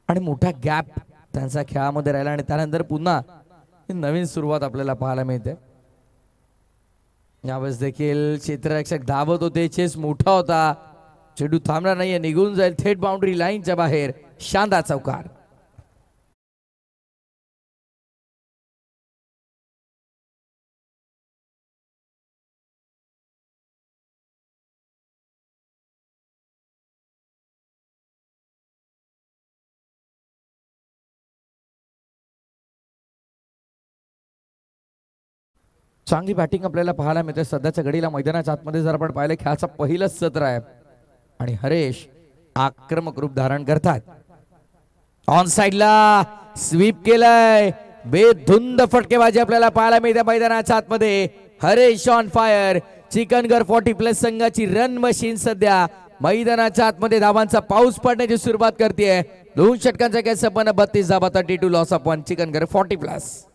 आणि मोठा गॅप त्यांचा खेळामध्ये राहिला आणि त्यानंतर पुन्हा नवीन सुरुवात आपल्याला पाहायला मिळते. यावेळेस देखील क्षेत्ररक्षक धावत होते. चेस मोठा होता. चेंडू थांबला नाहीये, निघून जाईल थेट बाउंड्री लाईनच्या बाहेर. शानदार चौकार. चांगली बॅटिंग आपल्याला पाहायला मिळते सध्याच्या घडीला. मैदानाच्या आतमध्ये जर आपण पाहिलं खेळाचं पहिलंच सत्र आहे आणि हरेश आक्रमक रूप धारण करतात. ऑन साइडला स्वीप केलाय. बेधुंद फटकेबाजी आपल्याला पाहायला मिळते मैदानाच्या आतमध्ये. Haresh on fire. चिकनगर 40+ संघाची रन मशीन सध्या मैदानाच्या आतमध्ये धावांचा पाऊस पडण्याची सुरुवात करते. 2 षटकांचा खेळ संपन्न. 32 धावा. 32 लॉस ऑफ 1. चिकनगर 40+.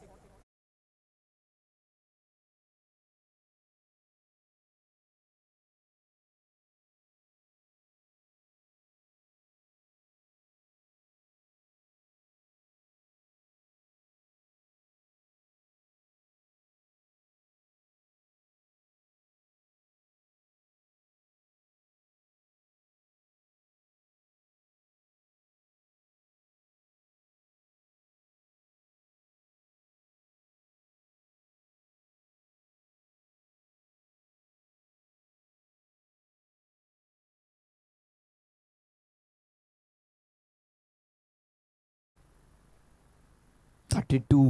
टू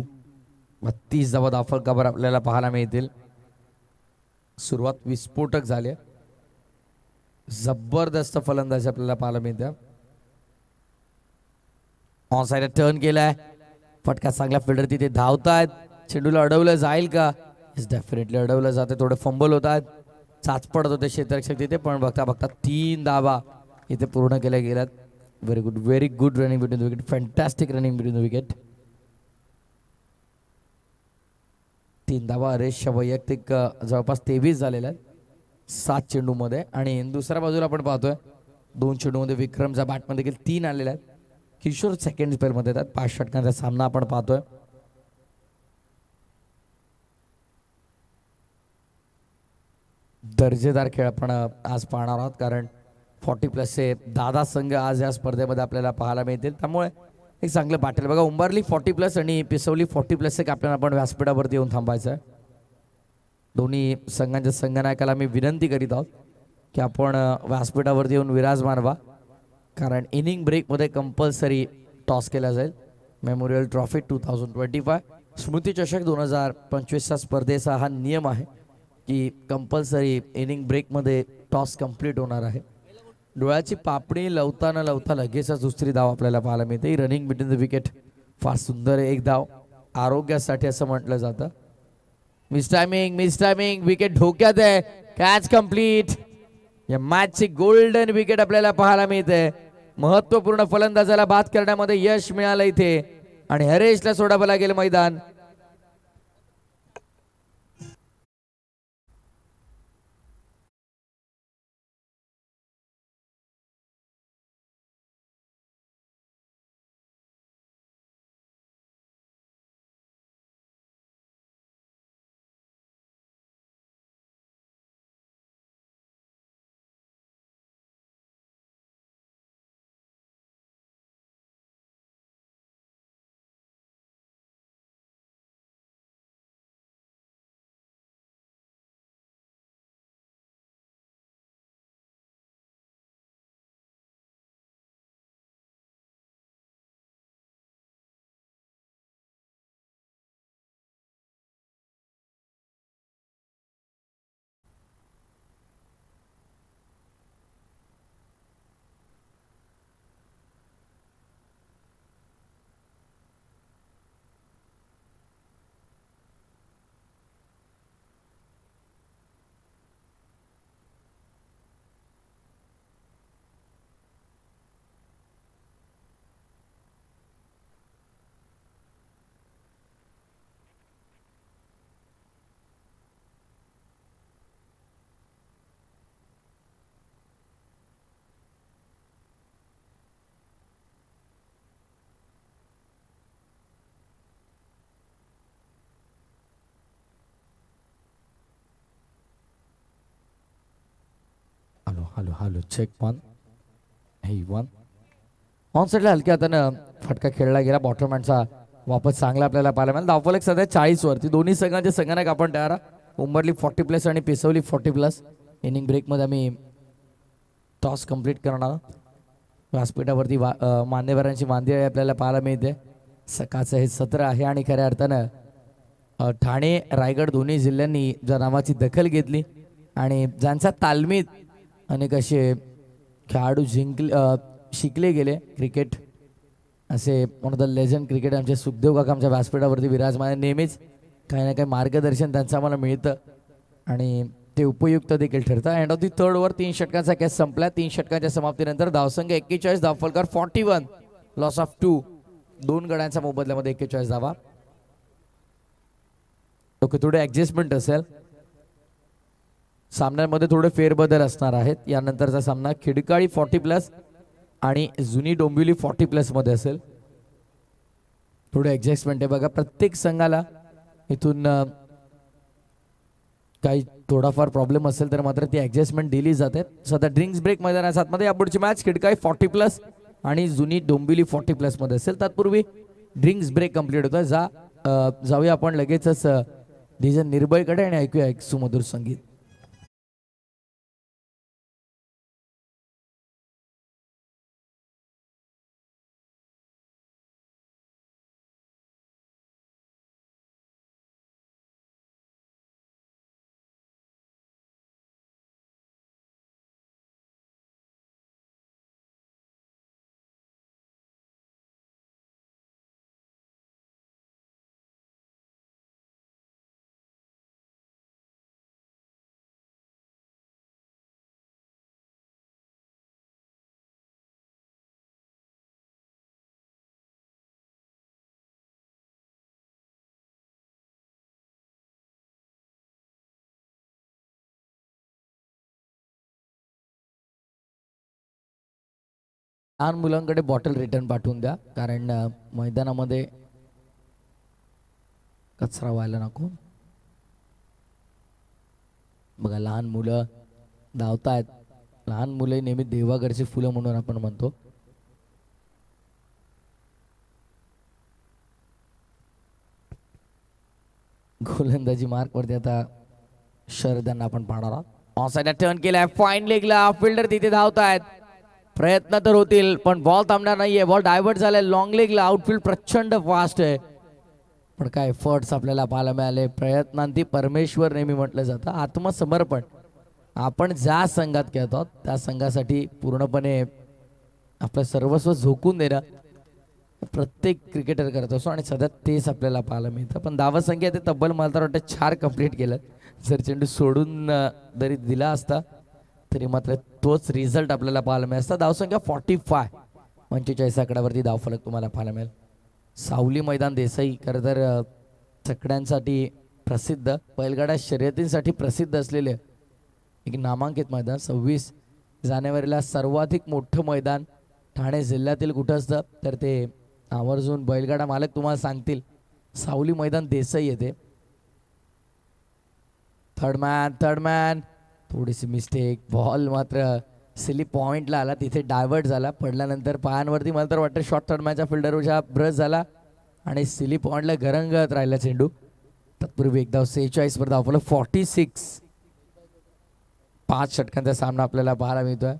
32 धावा दाखल खबर आपल्याला पाहायला मिळतील. सुरुवात विस्फोटक झाली. जबरदस्त फलंदाजी आपल्याला पाहायला मिळते. ऑन साइड टर्न केलाय. फटका चांगला. फिल्डर तिथे धावतायत. चेंडूला अडवलं जाईल का? डेफिनेटली अडवलं जाते. थोडे फंबल होत आहेत. चाच पडत होते क्षेत्ररक्षक तिथे, पण बघता बघता 3 धावा इथे पूर्ण केल्या गेल्यात. Very good running between the wicket. Fantastic running between the wicket. 3 धावा हरेशच्या वैयक्तिक जवळपास 23 झालेल्या आहेत 7 चेंडूमध्ये. आणि दुसऱ्या बाजूला आपण पाहतोय 2 चेंडूमध्ये विक्रमच्या बॅटमध्ये देखील 3 आलेल्या आहेत. किशोर सेकंड स्पेलमध्ये येतात. 5 षटकांचा सामना आपण पाहतोय. दर्जेदार खेळ आपण आज पाहणार आहोत, कारण 40+ दादा संघ आज या स्पर्धेमध्ये आपल्याला पाहायला मिळतील. त्यामुळे एक चांगलं बॅटल बघा. उंबरली 40+ आणि पिसवली 40+ एक आपल्याला आपण व्यासपीठावरती येऊन थांबायचं आहे. दोन्ही संघांच्या संघनायकाला मी विनंती करीत आहोत की आपण व्यासपीठावरती येऊन विराजमान व्हा, कारण इनिंग ब्रेकमध्ये कंपल्सरी टॉस केला जाईल. मेमोरियल ट्रॉफी 2025 स्मृती चषक 2025च्या स्पर्धेचा हा नियम आहे की कंपल्सरी इनिंग ब्रेकमध्ये टॉस कंप्लीट होणार आहे. डोळ्याची पापणी लवताना लवता लगेचच दुसरी धाव आपल्याला पाहायला मिळते. रनिंग बिटवीन द विकेट फार सुंदर. एक धाव आरोग्यासाठी असं म्हटलं जातं. मिस टायमिंग विकेट धोक्यात आहे. Catch complete. या मॅचची गोल्डन विकेट आपल्याला पाहायला मिळते. महत्वपूर्ण फलंदाजाला बाद करण्यामध्ये यश मिळालं इथे आणि हरेशला सोडावं लागेल मैदान. हॅलो चेक 1 हे 1 ऑन साईडला हलक्या हातानं फटका खेळला गेला. बॉटरमॅनचा वापस चांगला आपल्याला पाहायला मिळाला. धावफलक सध्या 40 वरती. दोन्ही संघांचे संघांना आपण तयार आहात. उंबरली 40+ आणि पिसवली 40+. इनिंग ब्रेकमध्ये आम्ही टॉस कंप्लीट करणार. व्यासपीठावरती मान्यवरांची मांदियाळी आपल्याला पाहायला मिळते. सकाळचं हे सत्र आहे आणि खऱ्या अर्थानं ठाणे रायगड दोन्ही जिल्ह्यांनी ज्या नावाची दखल घेतली आणि ज्यांच्या तालमीत अनेक असे खेळाडू शिकले गेले क्रिकेट, असे one of the legend cricket आमचे सुखदेव काका आमच्या व्यासपीठावरती विराजमान. नेहमीच काही ना काही मार्गदर्शन त्यांचं आम्हाला मिळतं आणि ते उपयुक्त देखील ठरतं. End of the third over 3 षटकांचा कॅच संपला. 3 षटकांच्या समाप्तीनंतर धावसंख्या 41, धावफलकर 41, लॉस ऑफ 2. 2 गड्यांच्या मोबदल्यामध्ये 41 धावा. ओके, थोडे ॲडजस्टमेंट असेल सामन्यांमध्ये, थोडे फेरबदल असणार आहेत. यानंतरचा सामना खिडकाळी 40+ आणि जुनी डोंबिवली 40+ मध्ये असेल. थोडे ॲडजस्टमेंट आहे बघा. प्रत्येक संघाला इथून काही थोडाफार प्रॉब्लेम असेल तर मात्र ती ॲडजस्टमेंट दिली जाते. सध्या ड्रिंक्स ब्रेक मैदानाच्या आतमध्ये यापुढची मॅच खिडकाळी 40+ आणि जुनी डोंबिवली 40+ मध्ये असेल. तत्पूर्वी ड्रिंक्स ब्रेक कंप्लीट होतं. जाऊया आपण लगेचच डीजे निर्भयकडे आणि ऐकूया एक सुमधुर संगीत. लहान मुलांकडे बॉटल रिटर्न पाठवून द्या, कारण मैदानामध्ये कचरा व्हायला नको. बघा, लहान मुलं धावतायत. लहान मुले नेहमी देवाघरची फुलं म्हणून आपण म्हणतो. गोलंदाजी मार्क वरती आता शरदांना आपण पाहणार आहोत. ऑफसाइडला टर्न केलाय, फाईन लेगला फिल्डर तिथे धावतायत. प्रयत्न तर होतील पण बॉल थांबणार नाहीये. बॉल डायव्हर्ट झालाय लॉंग लेगला. आउटफील्ड प्रचंड फास्ट आहे, पण काय एफर्ट्स आपल्याला पाहायला मिळाले. प्रयत्नांती परमेश्वर नेहमी म्हटलं जातं. आत्मसमर्पण आपण ज्या संघात खेळतो आहोत त्या संघासाठी पूर्णपणे आपलं सर्वस्व झोकून देणं प्रत्येक क्रिकेटर करत असतो आणि सध्या तेच आपल्याला पाहायला मिळतं. पण धावसंख्या ते तब्बल मला तर वाटतं 4 कंप्लीट केलं. जर चेंडू सोडून जरी दिला असता तरी मात्र तोच रिझल्ट आपल्याला पाहायला मिळत असता. धावसंख्या 45, 45 आकड्यावरती धावफलक तुम्हाला पाहायला मिळेल. सावली मैदान देसाई खरं तर चकड्यांसाठी प्रसिद्ध, बैलगाड्या शर्यतींसाठी प्रसिद्ध असलेले एक नामांकित मैदान. 26 जानेवारीला सर्वाधिक मोठं मैदान ठाणे जिल्ह्यातील कुठं असतं तर ते आवर्जून बैलगाडा मालक तुम्हाला सांगतील. सावली मैदान देसाई येते. थर्ड मॅन थोडीशी मिस्टेक. बॉल मात्र सिली पॉइंटला आला, तिथे डायव्हर्ट झाला. पडल्यानंतर पायांवरती मला तर वाटतं शॉर्ट थर्ड मॅनच्या फिल्डरच्या ब्रश झाला आणि सिली पॉइंटला गरंगत राहिला चेंडू. तत्पूर्वी एकदा 46 वर धावफलक 46. 5 षटकांचा सामना आपल्याला पाहायला मिळतोय.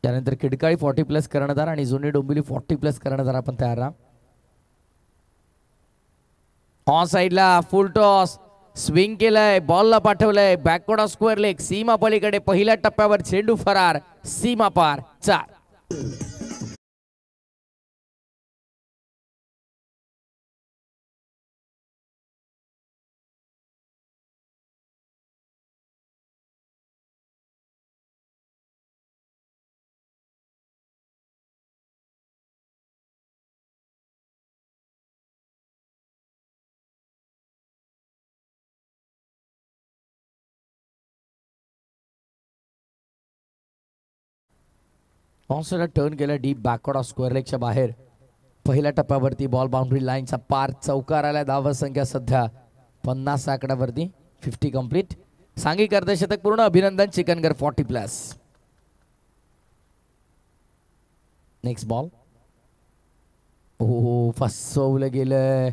त्यानंतर खिडकाळी 40+ कर्णधार आणि जुनी डोंबिवली 40+ कर्णधार आपण तयार राहा. ऑन साईडला फुल टॉस, स्विंग केलंय, बॉलला पाठवलंय, बॅकवर्ड ऑफ स्क्वेअर लेग. सीमा पलीकडे पहिल्या टप्प्यावर चेंडू फरार, सीमा पार 4. ऑनसाइडला टर्न केला, डीप बॅकवर्ड ऑफ स्क्वेअर लेगच्या बाहेर. पहिल्या टप्प्यावरती बॉल बाउंड्री लाईनचा पार. चौकार आला. धाव संख्या सध्या 50 आकड्यावरती. 50 कंप्लीट. सांघिक अर्धशतक पूर्ण. अभिनंदन चिकनगर 40+. Next ball. हो फसवलं गेलं.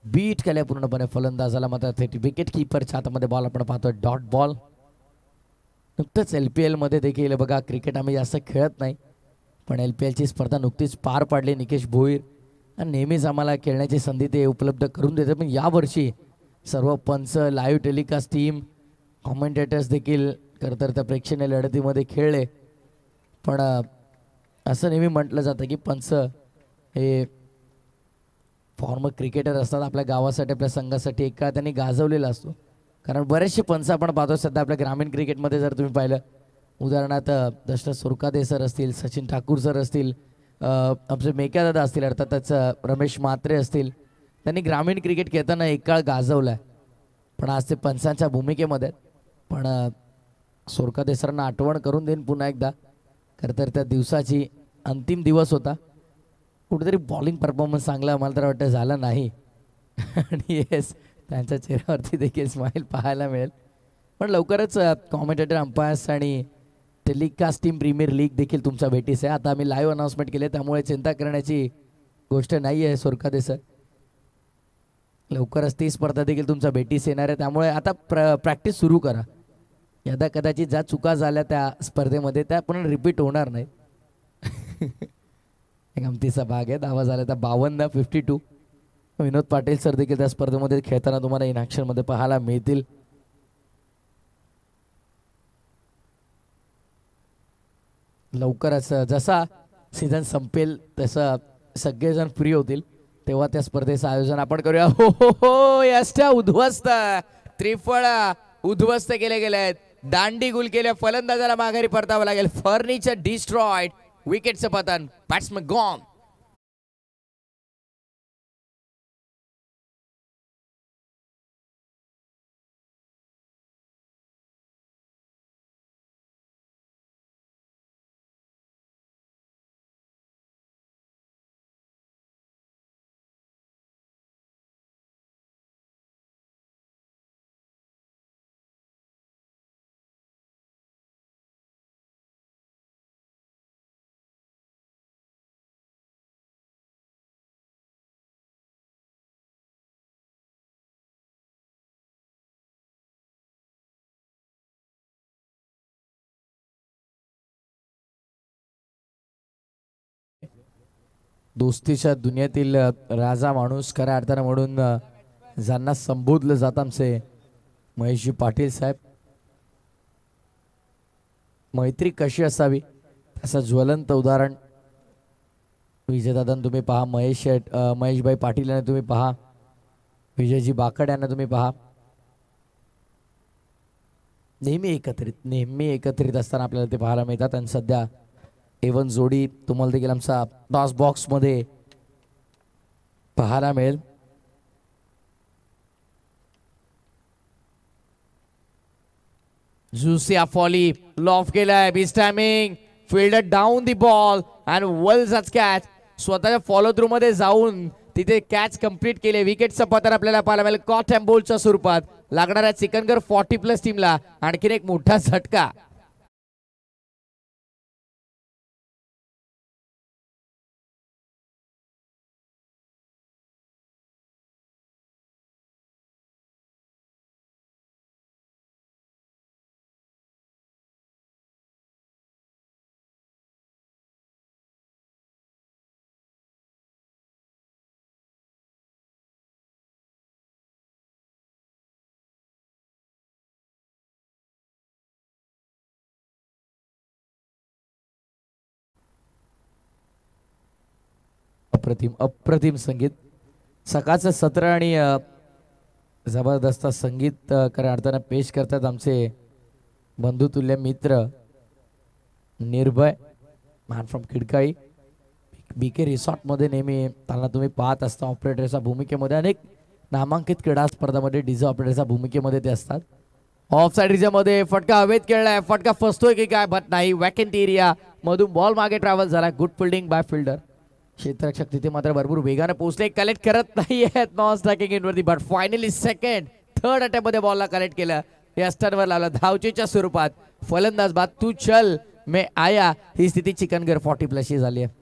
बीट केल्या पूर्णपणे फलंदाजाला. मात्र विकेट कीपरच्या हातामध्ये बॉल आपण पाहतोय. Dot ball. नुकतंच LPL मध्ये देखील बघा, क्रिकेट आम्ही जास्त खेळत नाही पण LPLची स्पर्धा नुकतीच पार पाडली. निकेश भोईर आणि नेहमीच आम्हाला खेळण्याची संधी ते उपलब्ध करून देते. पण यावर्षी सर्व पंच, लाईव्ह टेलिकास्ट टीम, कॉमेंटेटर्स देखील खरंतर त्या प्रेक्षणीय लढतीमध्ये खेळले. पण असं नेहमी म्हटलं जातं की पंच हे फॉर्मर क्रिकेटर असतात. आपल्या गावासाठी, आपल्या संघासाठी एक काळ त्यांनी गाजवलेला असतो. कारण बरेचसे पंच आपण पाहतो सध्या आपल्या ग्रामीण क्रिकेटमध्ये. जर तुम्ही पाहिलं उदाहरणार्थ दशरथ सुरकादे सर असतील, सचिन ठाकूर सर असतील, आमचे मेकादादा असतील, अर्थातच रमेश म्हात्रे असतील, त्यांनी ग्रामीण क्रिकेट खेळताना एक काळ गाजवला आहे. पण आज ते पंचांच्या भूमिकेमध्ये आहेत. पण सुरकादे सरांना आठवण करून देईन पुन्हा एकदा. खरं तर त्या दिवसाची अंतिम दिवस होता. कुठेतरी बॉलिंग परफॉर्मन्स चांगला मला तर वाटतं झाला नाही. आणि येस, त्यांच्या चेहऱ्यावरती देखील स्माईल पाहायला मिळेल. पण लवकरच कॉमेंटेटर, अंपायर्स आणि टेलिकास्ट टीम प्रीमियर लीग देखील तुमच्या भेटीस आहे. आता आम्ही लाईव्ह अनाऊन्समेंट केले त्यामुळे चिंता करण्याची गोष्ट नाही आहे सुरकादे सर. लवकरच ती स्पर्धा देखील तुमच्या भेटीस येणार आहे. त्यामुळे आता प्रॅक्टिस सुरू करा. यदा कदाचित ज्या चुका झाल्या त्या स्पर्धेमध्ये त्या पुन्हा रिपीट होणार नाही. एक गमतीचा भाग आहे. धावा झाल्या त्या 52, 52. विनोद पाटील सर देखील त्या स्पर्धेमध्ये खेळताना तुम्हाला इन ॲक्शन मध्ये पाहायला मिळतील. लवकरच जसा सीझन संपेल तसं सगळेजण फ्री होतील तेव्हा त्या स्पर्धेचं आयोजन आपण करूया. हो हो हो, यष्ट्या उद्ध्वस्त, त्रिफळ उद्ध्वस्त केले गेले आहेत. दांडी गुल केल्या. फलंदाजाला माघारी परतावं लागेल. Furniture destroyed. विकेटचं पतन. Batsman gone. दोस्तीच्या दुनियेतील राजा माणूस खऱ्या अर्थानं म्हणून ज्यांना संबोधलं जात आमचे महेशजी पाटील साहेब. मैत्री कशी असावी असं ज्वलंत उदाहरण विजयदादांना तुम्ही पहा, महेशभाई पाटील यांना तुम्ही पहा, विजयजी बाकड यांना तुम्ही पहा. नेहमी एकत्रित असताना आपल्याला ते पाहायला मिळतात. आणि सध्या एवन जोडी तुम्हाला देखील आमचा टॉस बॉक्स मध्ये पाहायला मिळेल. जुसिया फॉली लॉफ केलाय. बिस timing. Fielder down the ball and वेलचाच कॅच. स्वतःच्या फॉलो थ्रू मध्ये जाऊन तिथे कॅच कंप्लीट केले. विकेटचं पतन आपल्याला पाहायला मिळेल कॉट अँड बोल्डच्या स्वरूपात. लागणाऱ्या चिकनगर 40+ टीमला आणखीन एक मोठा झटका. अप्रतिम संगीत. सकाळचं सत्र आणि जबरदस्त संगीत खऱ्या अर्थानं पेश करतात आमचे बंधुतुल्य मित्र निर्भय मॅन फ्रॉम खिडकाळी. BK रिसॉर्टमध्ये नेहमी त्यांना तुम्ही पाहत असता ऑपरेटरच्या भूमिकेमध्ये. अनेक नामांकित क्रीडा स्पर्धामध्ये डीजे ऑपरेटरच्या भूमिकेमध्ये ते असतात. ऑफ साईड रिजमध्ये फटका हवेत खेळलाय. फटका फसतोय की काय बट नाही. वॅकंट एरिया मधून बॉल मागे ट्रॅव्हल झाला. Good fielding by fielder. क्षेत्ररक्षक तिथे मात्र भरपूर वेगाने पोहोचले. कलेक्ट करत नाही आहेत नॉन स्ट्रायकिंग इनवरती but finally second third attempt मध्ये बॉलला कलेक्ट केलं. या स्टनवर लावला धावचेच्या स्वरूपात. फलंदाज बाद तू चल मे आया. ही स्थिती चिकनगर 40+ ही झाली आहे.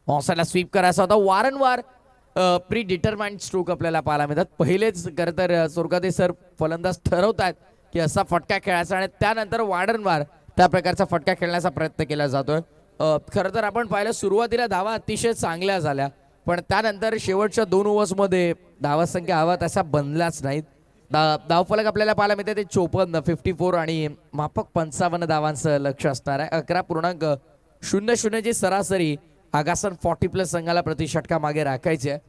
ऑफसाईडला स्वीप करायचा होता. वारंवार प्री डिटरमाइंड स्ट्रोक आपल्याला पाहायला मिळतात. पहिलेच खरं तर सुरगाते सर फलंदाज ठरवतात की असा फटका खेळायचा आणि त्यानंतर वारंवार त्या प्रकारचा फटका खेळण्याचा प्रयत्न केला जातोय. खरं तर आपण पाहिलं सुरुवातीला धावा अतिशय चांगल्या झाल्या, पण त्यानंतर शेवटच्या 2 ओव्हर्समध्ये धावसंख्या हवा तसा बनलाच नाहीत. धावफलक आपल्याला पाहायला मिळते ते 54, 54 आणि माफक 55 धावांचं लक्ष असणार आहे. 11.00 ची सरासरी आगासन 40+ संघाला प्रतिषटका मागे राखायची आहे.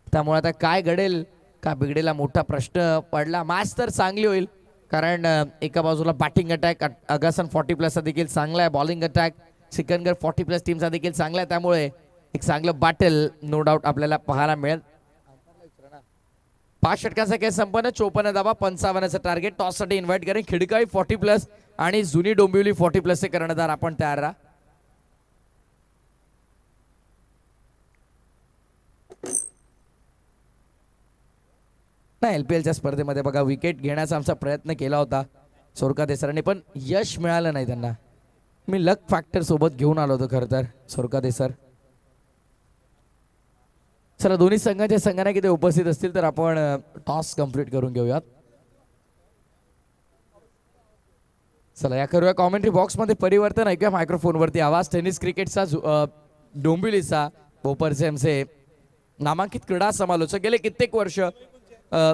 त्यामुळे आता काय घडेल का बिघडेला मोठा प्रश्न पडला. मॅच तर चांगली होईल कारण एका बाजूला बॅटिंग अटॅक आगासन 40+ चा देखील चांगला आहे. बॉलिंग अटॅक सिकंदर 40+ टीमचा देखील चांगला आहे. त्यामुळे एक चांगलं बॅटल नो डाऊट आपल्याला पाहायला मिळेल. 5 षटकांचा खेळ संपन्न. 54 धावा 55चं टार्गेट. टॉससाठी इन्व्हाइट करेन खिडकाळी 40+ आणि जुनी डोंबिवली 40+ चे कर्णधार आपण तयार राहा. नाही LPLच्या स्पर्धेमध्ये बघा विकेट घेण्याचा आमचा प्रयत्न केला होता सोरकाते सरांनी, पण यश मिळालं नाही त्यांना. मी लक फॅक्टर सोबत घेऊन आलो होतो खरं तर सोरकाते सर. चला दोन्ही संघांना किती उपस्थित असतील तर आपण टॉस कंप्लीट करून घेऊयात. चला या करूया कॉमेंट्री बॉक्समध्ये परिवर्तन ऐकूया मायक्रोफोनवरती आवाज. टेनिस क्रिकेटचा डोंबिवलीचा बोपरचे आमचे नामांकित क्रीडा समालोचक गेले कित्येक वर्ष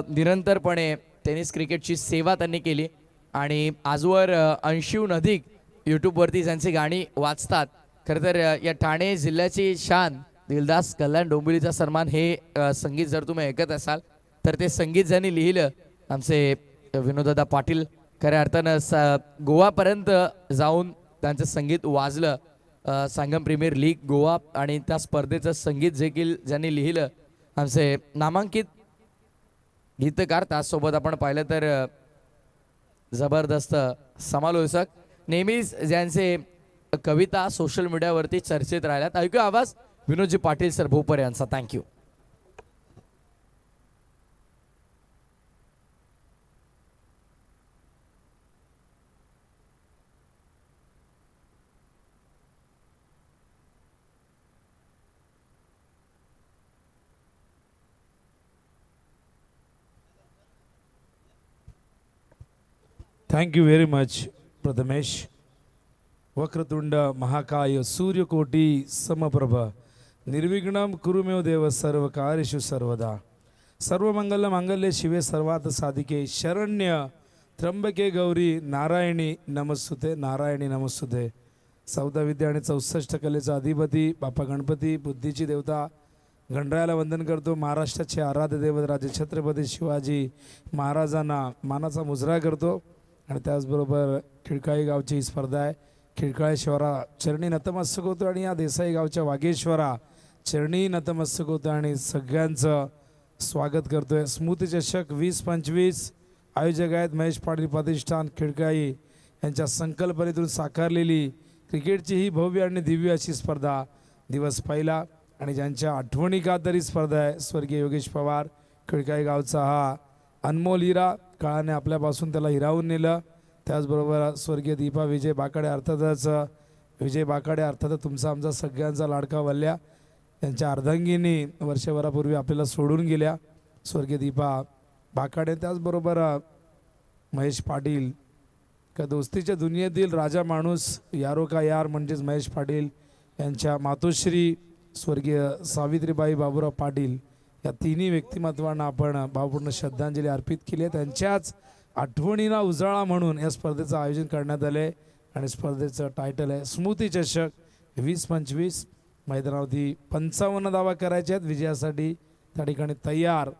निरंतरपणे टेनिस क्रिकेटची सेवा त्यांनी केली आणि आजवर 80हून अधिक यूट्यूबवरती त्यांची गाणी वाचतात. खरं तर या ठाणे जिल्ह्याची शान दिलदास कल्याण डोंबिवलीचा सन्मान हे संगीत जर तुम्ही ऐकत असाल तर ते संगीत ज्यांनी लिहिलं आमचे विनोददा पाटील. खऱ्या अर्थानं गोवापर्यंत जाऊन त्यांचं संगीत वाजलं. संगम प्रीमियर लीग गोवा आणि त्या स्पर्धेचं संगीत देखील ज्यांनी लिहिलं आमचे नामांकित गीतकार. त्याचसोबत आपण पाहिलं तर जबरदस्त समालोचक नेहमीच ज्यांचे कविता सोशल मीडियावरती चर्चेत राहिल्यात. ऐकूया आवाज विनोदजी पाटील सर भोपर यांचा. Thank you.
Thank you very much Prathamesh. वक्रतुंड महाकाय सूर्यकोटी समप्रभ निर्विघ्नं कुरुमेव देव सर्व कार्येषु सर्वदा. सर्वमंगल मांगल्ये शिवे सर्वार्थ साधिके शरण्य त्र्यंबके गौरी नारायणी नमस्तुते. नारायणी नमस्तुते. 14 विद्या आणि 64 कलेचा अधिपती बाप्पा गणपती बुद्धीची देवता गणरायाला वंदन करतो. महाराष्ट्राचे आराध्य दैवत राजे छत्रपती शिवाजी महाराजांना मानाचा मुजरा करतो. आणि त्याचबरोबर खिळकाळी गावची ही स्पर्धा आहे. खिळकाळेश्वरा चरणी नतमस्तक होतो आणि या देसाई गावच्या वाघेश्वरा चरणी नतमस्तक होतो आणि सगळ्यांचं स्वागत करतोय. स्मृती चषक 2025 आयोजक आहेत महेश पाटील प्रतिष्ठान खिळकाळी यांच्या संकल्पनेतून साकारलेली क्रिकेटची ही भव्य आणि दिव्य अशी स्पर्धा. दिवस पहिला आणि ज्यांच्या आठवणी कातरी स्पर्धा आहे स्वर्गीय योगेश पवार खिळकाळी गावचा हा अनमोल हिरा काळाने आपल्यापासून त्याला हिरावून नेलं. त्याचबरोबर स्वर्गीय दीपा विजय बाकाडे अर्थातच तुमचा आमचा सगळ्यांचा लाडका वल्ल्या यांच्या अर्धांगिनी वर्षभरापूर्वी आपल्याला सोडून गेल्या स्वर्गीय दीपा बाकाडे. त्याचबरोबर महेश पाटील का दोस्तीच्या दुनियेतील राजा माणूस यारो का यार म्हणजेच महेश पाटील यांच्या मातोश्री स्वर्गीय सावित्रीबाई बाबूराव पाटील या तिन्ही व्यक्तिमत्वांना आपण भावपूर्ण श्रद्धांजली अर्पित केली आहे. त्यांच्याच आठवणींना उजाळा म्हणून या स्पर्धेचं आयोजन करण्यात आलं आहे आणि स्पर्धेचं टायटल आहे स्मृती चषक 2025. मैदानावरती 55 धावा करायच्या आहेत विजयासाठी. त्या ठिकाणी तयार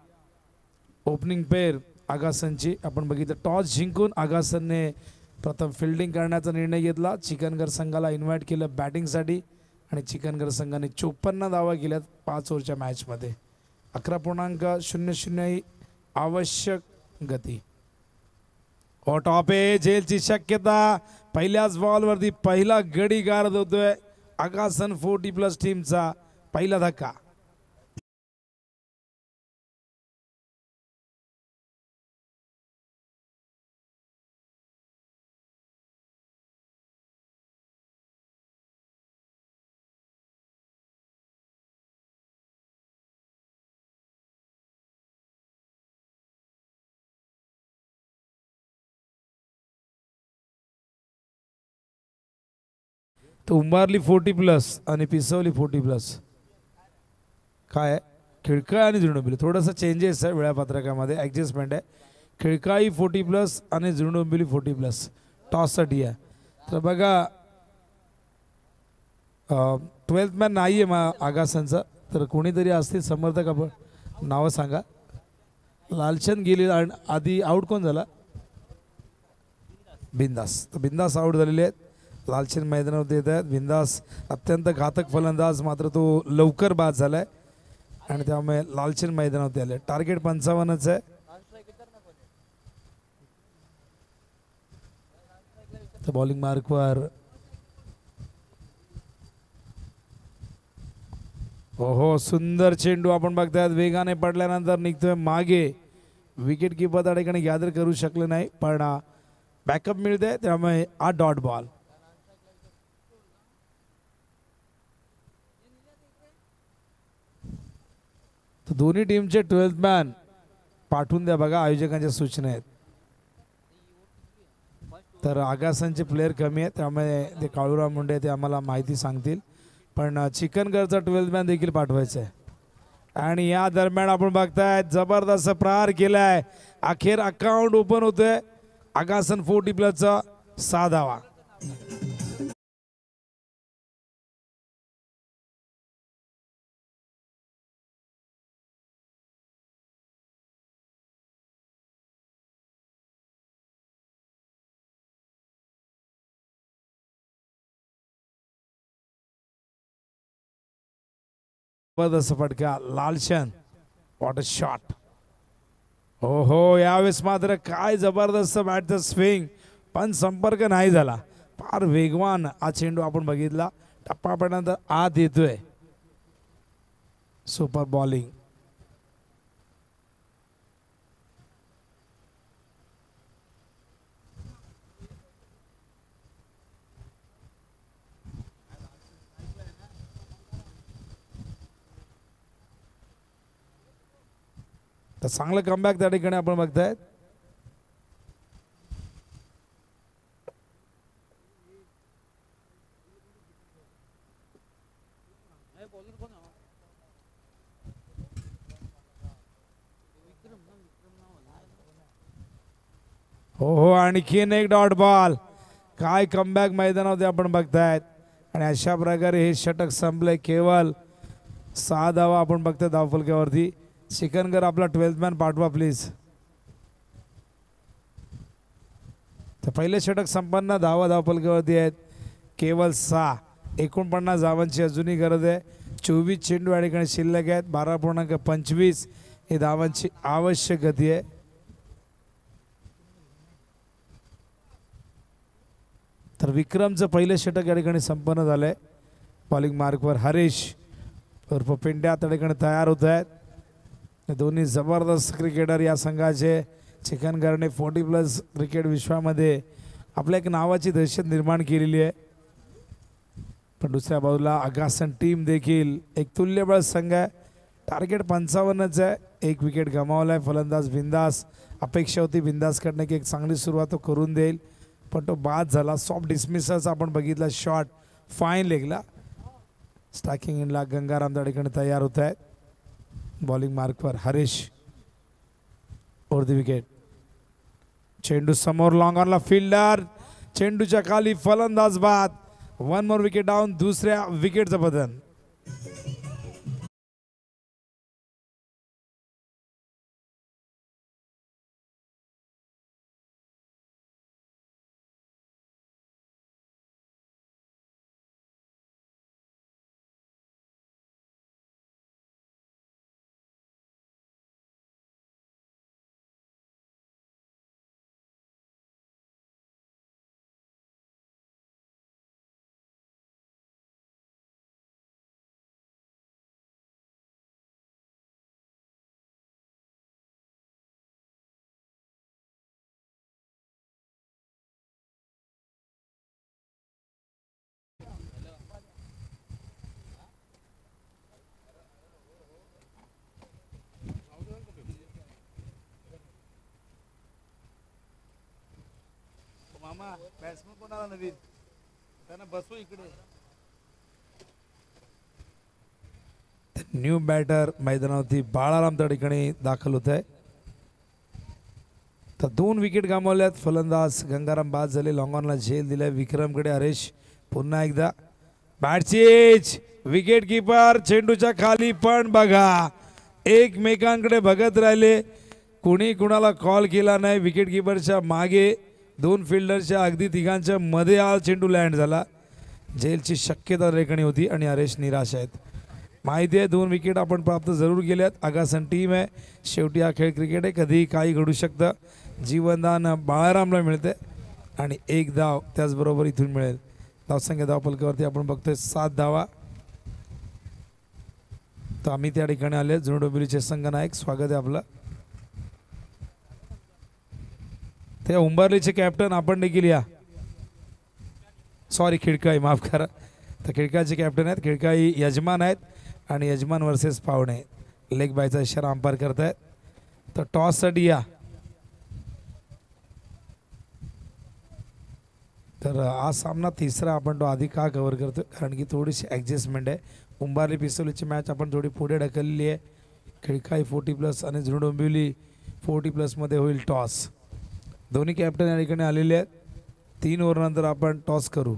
ओपनिंग पेअर आगासनची आपण बघितलं. टॉस जिंकून आगासनने प्रथम फिल्डिंग करण्याचा निर्णय घेतला. चिकनगर संघाला इन्व्हाइट केलं बॅटिंगसाठी आणि चिकनगर संघाने 54 धावा केल्यात 5 ओव्हरच्या मॅचमध्ये. 11.00 ही आवश्यक गती. टॉप आहे झेलची शक्यता. पहिल्याच बॉलवरती पहिला गडी गारद होतोय आगासन 40+ टीमचा पहिला धक्का. तर उंबारली 40+ आणि पिसवली 40+. काय खिळकाळी आणि झिरडोंबिवली थोडंसं चेंजेस आहे वेळापत्रकामध्ये, ॲडजस्टमेंट आहे. खिळकाळी 40+ आणि झिरडोंबिवली 40+ टॉससाठी आहे. तर बघा 12th मॅन नाही आहे आगासांचा, तर कोणीतरी असतील समर्थक आपण नावं सांगा. लालचंद गेली आधी आऊट कोण झाला? बिंदास. तर बिंदास आऊट झालेले आहेत. लालचंद मैदानावरती येत आहेत. बिंदास अत्यंत घातक फलंदाज, मात्र तो लवकर बाद झालाय आणि त्यामुळे लालचंद मैदानावरती आले. टार्गेट 55च आहे. तर बॉलिंग मार्कवर हो सुंदर चेंडू आपण बघतायत. वेगाने पडल्यानंतर निघतोय मागे. विकेट किपर त्या ठिकाणी गॅदर करू शकले नाही, पण बॅकअप मिळते, त्यामुळे हा डॉट बॉल. तर दोन्ही टीमचे 12th मॅन पाठवून द्या बघा, आयोजकांच्या सूचना आहेत. तर आगासांचे प्लेयर कमी आहेत, त्यामुळे ते काळूराम मुंडे ते आम्हाला माहिती सांगतील, पण चिकनगरचा 12th मॅन देखील पाठवायचा आहे. आणि या दरम्यान आपण बघताय जबरदस्त प्रहार केलाय. अखेर अकाउंट ओपन होतोय आगासन 40+चा 6 धावा. जबरदस्त फटका लालचंद. What a shot. हो यावेळेस मात्र काय जबरदस्त बॅटचा स्विंग, पण संपर्क नाही झाला. फार वेगवान हा चेंडू आपण बघितला. टप्पा पडल्यानंतर आत येतोय. Super bowling. तर चांगलं कमबॅक त्या ठिकाणी आपण बघतायत. हो आणखीन एक डॉट बॉल. काय कमबॅक मैदानावरती आपण बघतायत. आणि अशा प्रकारे हे षटक संपलंय. केवळ 6 धावा आपण बघतोय धावफलकावरती. चिकनगर आपला 12th मॅन पाठवा प्लीज. तर पहिले षटक संपन्न धावा धावफलकावरती आहेत. केवळ 6. 49 धावांची अजूनही गरज आहे. 24 चेंडू या ठिकाणी शिल्लक आहेत. 12.25 ही धावांची आवश्यक गती आहे. तर विक्रमचं पहिले षटक या ठिकाणी संपन्न झालंय. बॉलिंग मार्कवर हरीश उर्फ पिंड्या त्या ठिकाणी तयार होत आहेत. दोन्ही जबरदस्त क्रिकेटर या संघाचे. चिकनकरने 40+ क्रिकेट विश्वामध्ये आपल्या एक नावाची दहशत निर्माण केलेली आहे. पण दुसऱ्या बाजूला आगासन टीम देखील एक तुल्यबळ संघ आहे. टार्गेट 55च आहे. एक विकेट गमावला आहे. फलंदाज बिंदास, अपेक्षा होती बिंदासकडनं की एक चांगली सुरुवात तो करून देईल, पण तो बाद झाला. सॉफ्ट डिसमिसच आपण बघितला. शॉट फाईन लेगला. स्ट्रायकिंग इनला गंगाराम त्या ठिकाणी तयार होत आहेत. बॉलिंग मार्कवर हरीश ओर द विकेट. चेंडू समोर लॉंग ऑनला फिल्डर, चेंडूच्या खाली फलंदाज बाद. 1 मोर विकेट डाऊन. दुसऱ्या विकेटचं बदल. मामा बॅट्समन कोणाला नवीन त्यांना बसू इकडे. न्यू बॅटर मैदानावरती बाळाराम त्या ठिकाणी दाखल होत आहे. तर 2 विकेट गमावल्यात. फलंदाज गंगाराम बाद झाले. लॉंग ऑनला झेल दिलाय विक्रमकडे. हरेश पुन्हा एकदा बॅटचीच. विकेट किपर चेंडूच्या खाली पण बघा, एकमेकांकडे बघत राहिले. कुणी कुणाला कॉल केला नाही. विकेट किपरच्या मागे 2 फिल्डरच्या अगदी तिघांच्या मध्ये हा चेंडू लँड झाला. झेलची शक्यता रेखणी होती आणि हरेश निराश आहेत. माहिती आहे 2 विकेट आपण प्राप्त जरूर केल्यात. आगासन टीम आहे. शेवटी हा खेळ क्रिकेट आहे. कधीही काही घडू शकतं. जीवनदान बाळारामला मिळते आणि 1 धाव त्याचबरोबर इथून मिळेल. धावसंख्या धावफलकावरती आपण बघतोय 7 धावा. तर आम्ही त्या ठिकाणी आले. जुने डोंबिवलीचे संघनायक स्वागत आहे आपलं. ते उंबरलीचे कॅप्टन आपण देखील या. सॉरी खिडकाई, माफ करा. तर खिडकाचे कॅप्टन आहेत. खिडकाई यजमान आहेत आणि यजमान वर्सेस पाहुणे. लेग बायचा इशारा अंपायर करतायत. तर टॉससाठी या. तर हा सामना तिसरा आपण तो आधी का कव्हर करतो, कारण की थोडीशी ॲडजस्टमेंट आहे. उंबारली पिस्तोलीची मॅच आपण थोडी पुढे ढकलली आहे. खिडकाई 40+ आणि जुने डोंबिवली 40+ मध्ये होईल टॉस. दोन्ही कॅप्टन या ठिकाणी आलेले आहेत. 3 ओव्हरनंतर आपण टॉस करू.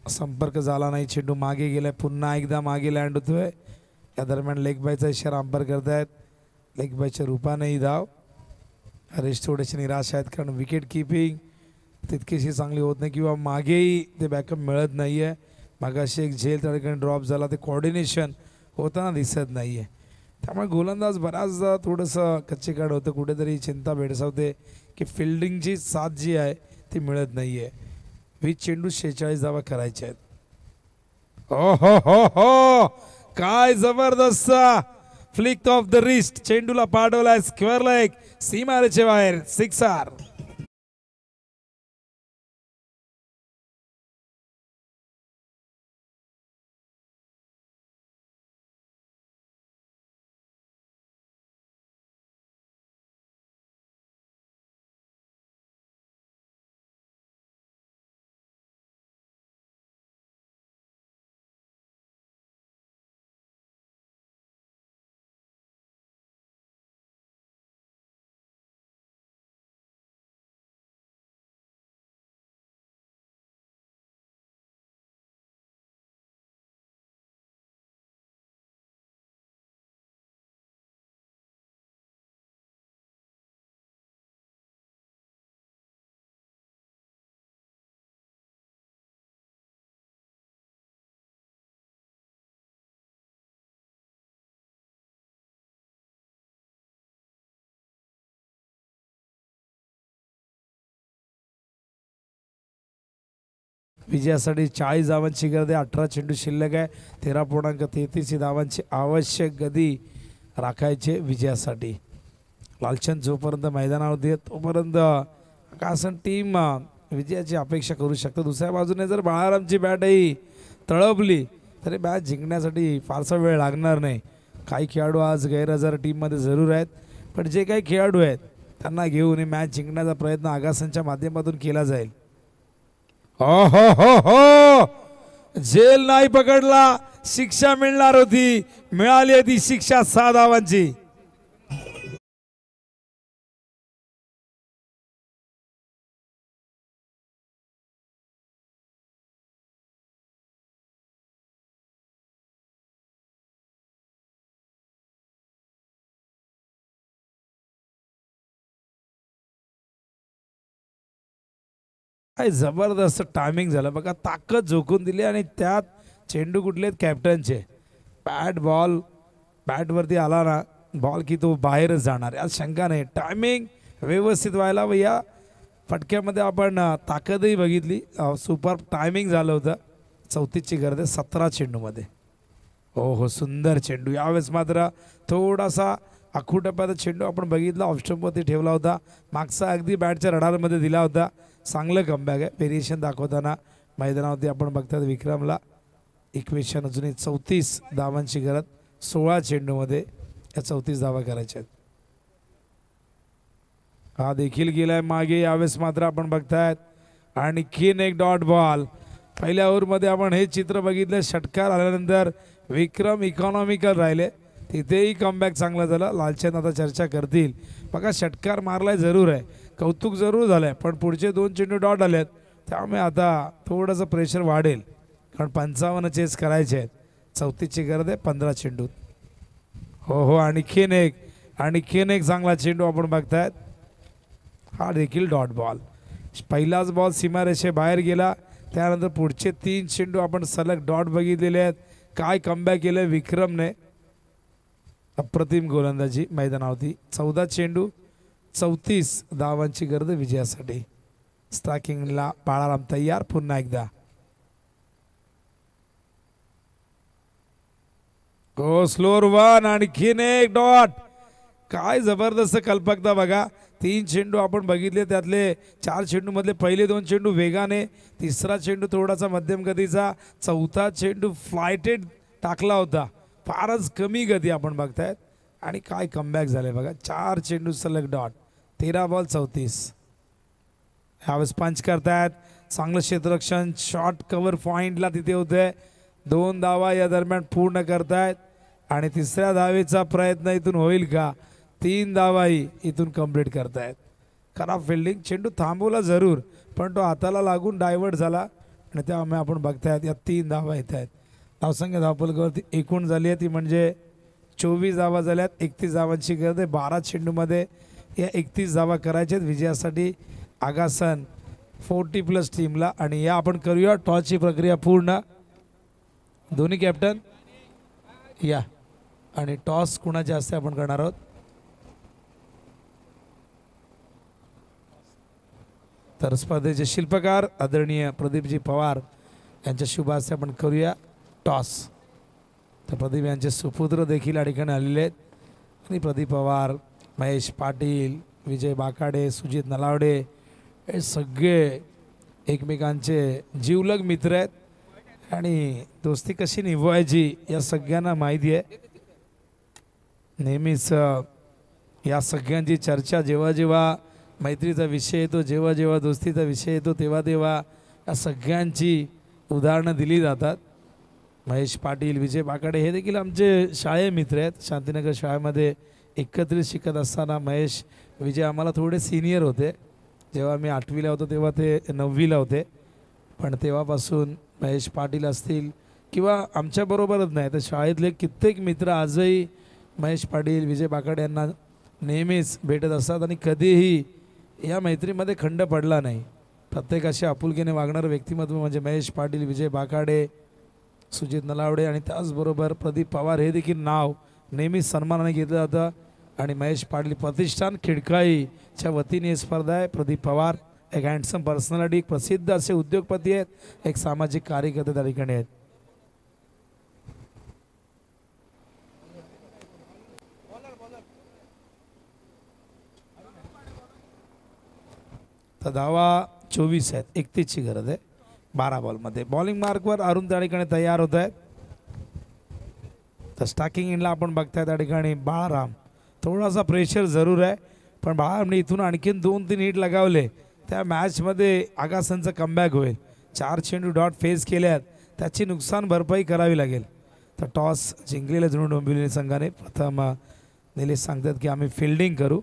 संपर्क झाला नाही. चेंडू मागे गेलाय. पुन्हा एकदा मागे लँड होतोय. या दरम्यान लेग बायचा इशारा अंपायर करतायत. लेग बायच्या रूपानेही धाव. हरीश थोडेसे निराश आहेत, कारण विकेट किपिंग तितकीशी चांगली होत नाही किंवा मागेही ते बॅकअप मिळत नाही आहे. मागाशी एक झेल त्या ठिकाणी ड्रॉप झाला. ते कोऑर्डिनेशन होताना दिसत नाही आहे. त्यामुळे गोलंदाज बऱ्याचदा थोडंसं कच्चे काढ होतं. कुठेतरी चिंता भेडसावते की फिल्डिंगची साथ जी आहे ती मिळत नाही आहे. 20 चेंडू 46 धावा करायच्या आहेत. हो हो हो हो, काय जबरदस्त फ्लिक ऑफ द रिस्ट. चेंडूला पाठवलाय स्क्वेअर लेग, सीमारेच्या बाहेर, सिक्सर. विजयासाठी 40 धावांची गरज आहे. 18 चेंडू शिल्लक आहे. 13.33 धावांची आवश्यक गती राखायचे विजयासाठी. लालचंद जोपर्यंत मैदानावरती आहे तोपर्यंत आकाशन टीम विजयाची अपेक्षा करू शकतो. दुसऱ्या बाजूने जर बाळारामची बॅटही तळपली तरी मॅच जिंकण्यासाठी फारसा वेळ लागणार नाही. काही खेळाडू आज गैरहजर टीममध्ये जरूर आहेत, पण जे काही खेळाडू आहेत त्यांना घेऊन ही मॅच जिंकण्याचा प्रयत्न आगासनच्या माध्यमातून केला जाईल. हो हो हो हो, झेल नाही पकडला, शिक्षा मिळणार होती, मिळाली होती शिक्षा 6 धावांची. काय जबरदस्त टायमिंग झालं बघा, ताकद झोकून दिली आणि त्यात चेंडू कुठले कॅप्टनचे. बॅटवरती आला ना बॉल की तो बाहेरच जाणार, यात शंका नाही. टायमिंग व्यवस्थित व्हायला व या फटक्यामध्ये आपण ताकदही बघितली. सुपर टायमिंग झालं होतं. 34ची गरज आहे 17 चेंडूमध्ये. हो हो, सुंदर चेंडू. यावेळेस मात्र थोडासा आखूटप्प्याचा चेंडू आपण बघितला, ऑफस्टंपवरती ठेवला होता, मागचा अगदी बॅटच्या रडारमध्ये दिला होता. चांगलं कमबॅक आहे. व्हेरिएशन दाखवताना मैदानावरती आपण बघतात विक्रमला इक्वेशन अजूनही 34 धावांची गरज. 16 चेंडूमध्ये या 34 धावा करायच्या आहेत. हा देखील गेलाय मागे. यावेळेस मात्र आपण बघतायत आणखीन एक डॉट बॉल. पहिल्या ओव्हरमध्ये आपण हे चित्र बघितलं, षटकार आल्यानंतर विक्रम इकॉनॉमिकल राहिले, तिथेही कमबॅक चांगला झाला. लालचंद आता चर्चा करतील. बघा षटकार मारलाय जरूर आहे, कौतुक जरूर झालंय, पण पुढचे 2 चेंडू डॉट आलेत, त्यामुळे आता थोडंसं प्रेशर वाढेल, कारण 55 चेस करायचे आहेत. 34ची गरज आहे 15 चेंडूत. हो हो, आणखीन एक चांगला चेंडू आपण बघतायत. हा देखील डॉट बॉल. पहिलाच बॉल सीमारेषेबाहेर गेला, त्यानंतर पुढचे 3 चेंडू आपण सलग डॉट बघितलेले आहेत. काय कमबॅक केलं विक्रमने, अप्रतिम गोलंदाजी मैदानावरती. 14 चेंडू 34 धावांची गरज विजयासाठी. स्ट्रायकिंगला बाळाराम तयार पुन्हा एकदा. हो, स्लोअर 1, आणखीन एक डॉट. काय जबरदस्त कल्पकता बघा. 3 चेंडू आपण बघितले, त्यातले 4 चेंडूमधले पहिले 2 चेंडू वेगाने, तिसरा चेंडू थोडासा मध्यम गतीचा, चौथा चेंडू फ्लायटेड टाकला होता, फारच कमी गती आपण बघतायत. आणि काय कमबॅक झाले बघा. 4 चेंडू सलग डॉट, 13 बॉल 34. ह्यावेळेस पंच करतायत. चांगलं क्षेत्ररक्षण, शॉर्ट कव्हर पॉइंटला तिथे होते. 2 धावा या दरम्यान पूर्ण करतायत आणि तिसऱ्या धावेचा प्रयत्न इथून होईल का. 3 धावाही इथून कंप्लीट करतायत. खराब फिल्डिंग, चेंडू थांबवला जरूर, पण तो हाताला लागून डायव्हर्ट झाला आणि त्यामुळे आपण बघतायत या 3 धावा येत आहेत. धावसंख्या धावपलकावरती एकूण झाली आहे ती म्हणजे 24 धावा झाल्यात. 31 धावांची गरज आहे 12 चेंडूमध्ये. या 31 धावा करायच्यात विजयासाठी आगासन 40+ टीमला. आणि या आपण करूया टॉसची प्रक्रिया पूर्ण. दोन्ही कॅप्टन या, आणि टॉस कुणाचे असते आपण करणार आहोत. तर स्पर्धेचे शिल्पकार आदरणीय प्रदीपजी पवार यांच्या शुभ हस्ते आपण करूया टॉस. तर प्रदीप यांचे सुपुत्र देखील या ठिकाणी आलेले आहेत. आणि प्रदीप पवार, महेश पाटील, विजय बाकाडे, सुजित नलावडे हे सगळे एकमेकांचे जीवलग मित्र आहेत. आणि दोस्ती कशी निभवायची या सगळ्यांना माहिती आहे. नेहमीच या सगळ्यांची चर्चा जेव्हा जेव्हा मैत्रीचा विषय येतो, जेव्हा जेव्हा दोस्तीचा विषय येतो, तेव्हा तेव्हा या सगळ्यांची उदाहरणं दिली जातात. महेश पाटील, विजय बाकाडे हे देखील आमचे शाळे मित्र आहेत. शांतीनगर शाळेमध्ये एकत्रित शिकत असताना महेश, विजय आम्हाला थोडे सिनियर होते. जेव्हा मी 8वीला होतो तेव्हा ते 9वीला होते. पण तेव्हापासून महेश पाटील असतील किंवा आमच्याबरोबरच नाही तर शाळेतले कित्येक मित्र आजही महेश पाटील, विजय बाकाडे यांना नेहमीच भेटत असतात. आणि कधीही या मैत्रीमध्ये खंड पडला नाही. प्रत्येकाशी आपुलकीने वागणारं व्यक्तिमत्व म्हणजे महेश पाटील, विजय बाकाडे, सुजित नलावडे आणि त्याचबरोबर प्रदीप पवार हे देखील नाव नेहमीच सन्मानाने घेतलं जातं. आणि महेश पाटील प्रतिष्ठान खिडकाईच्या वतीने ही स्पर्धा आहे. प्रदीप पवार एक हँडसम पर्सनॅलिटी, एक प्रसिद्ध असे उद्योगपती आहेत, एक सामाजिक कार्यकर्ते त्या ठिकाणी आहेत. तर धावा 24 आहेत, 31ची गरज आहे 12 बॉलमध्ये. बॉलिंग मार्कवर अरुण त्या ठिकाणी तयार होत आहेत. तर स्टार्किंग इनला आपण बघताय त्या ठिकाणी बाळाराम. थोडासा प्रेशर जरूर आहे, पण बाळारामने इथून आणखीन 2-3 हिट लगावले त्या मॅचमध्ये आगासांचं कमबॅक होईल. 4 चेंडू डॉट फेस केल्यात, त्याची नुकसान भरपाई करावी लागेल. तर टॉस जिंकलेल्या जुनू डोंबिवली संघाने प्रथम निलेश सांगतात की आम्ही फिल्डिंग करू.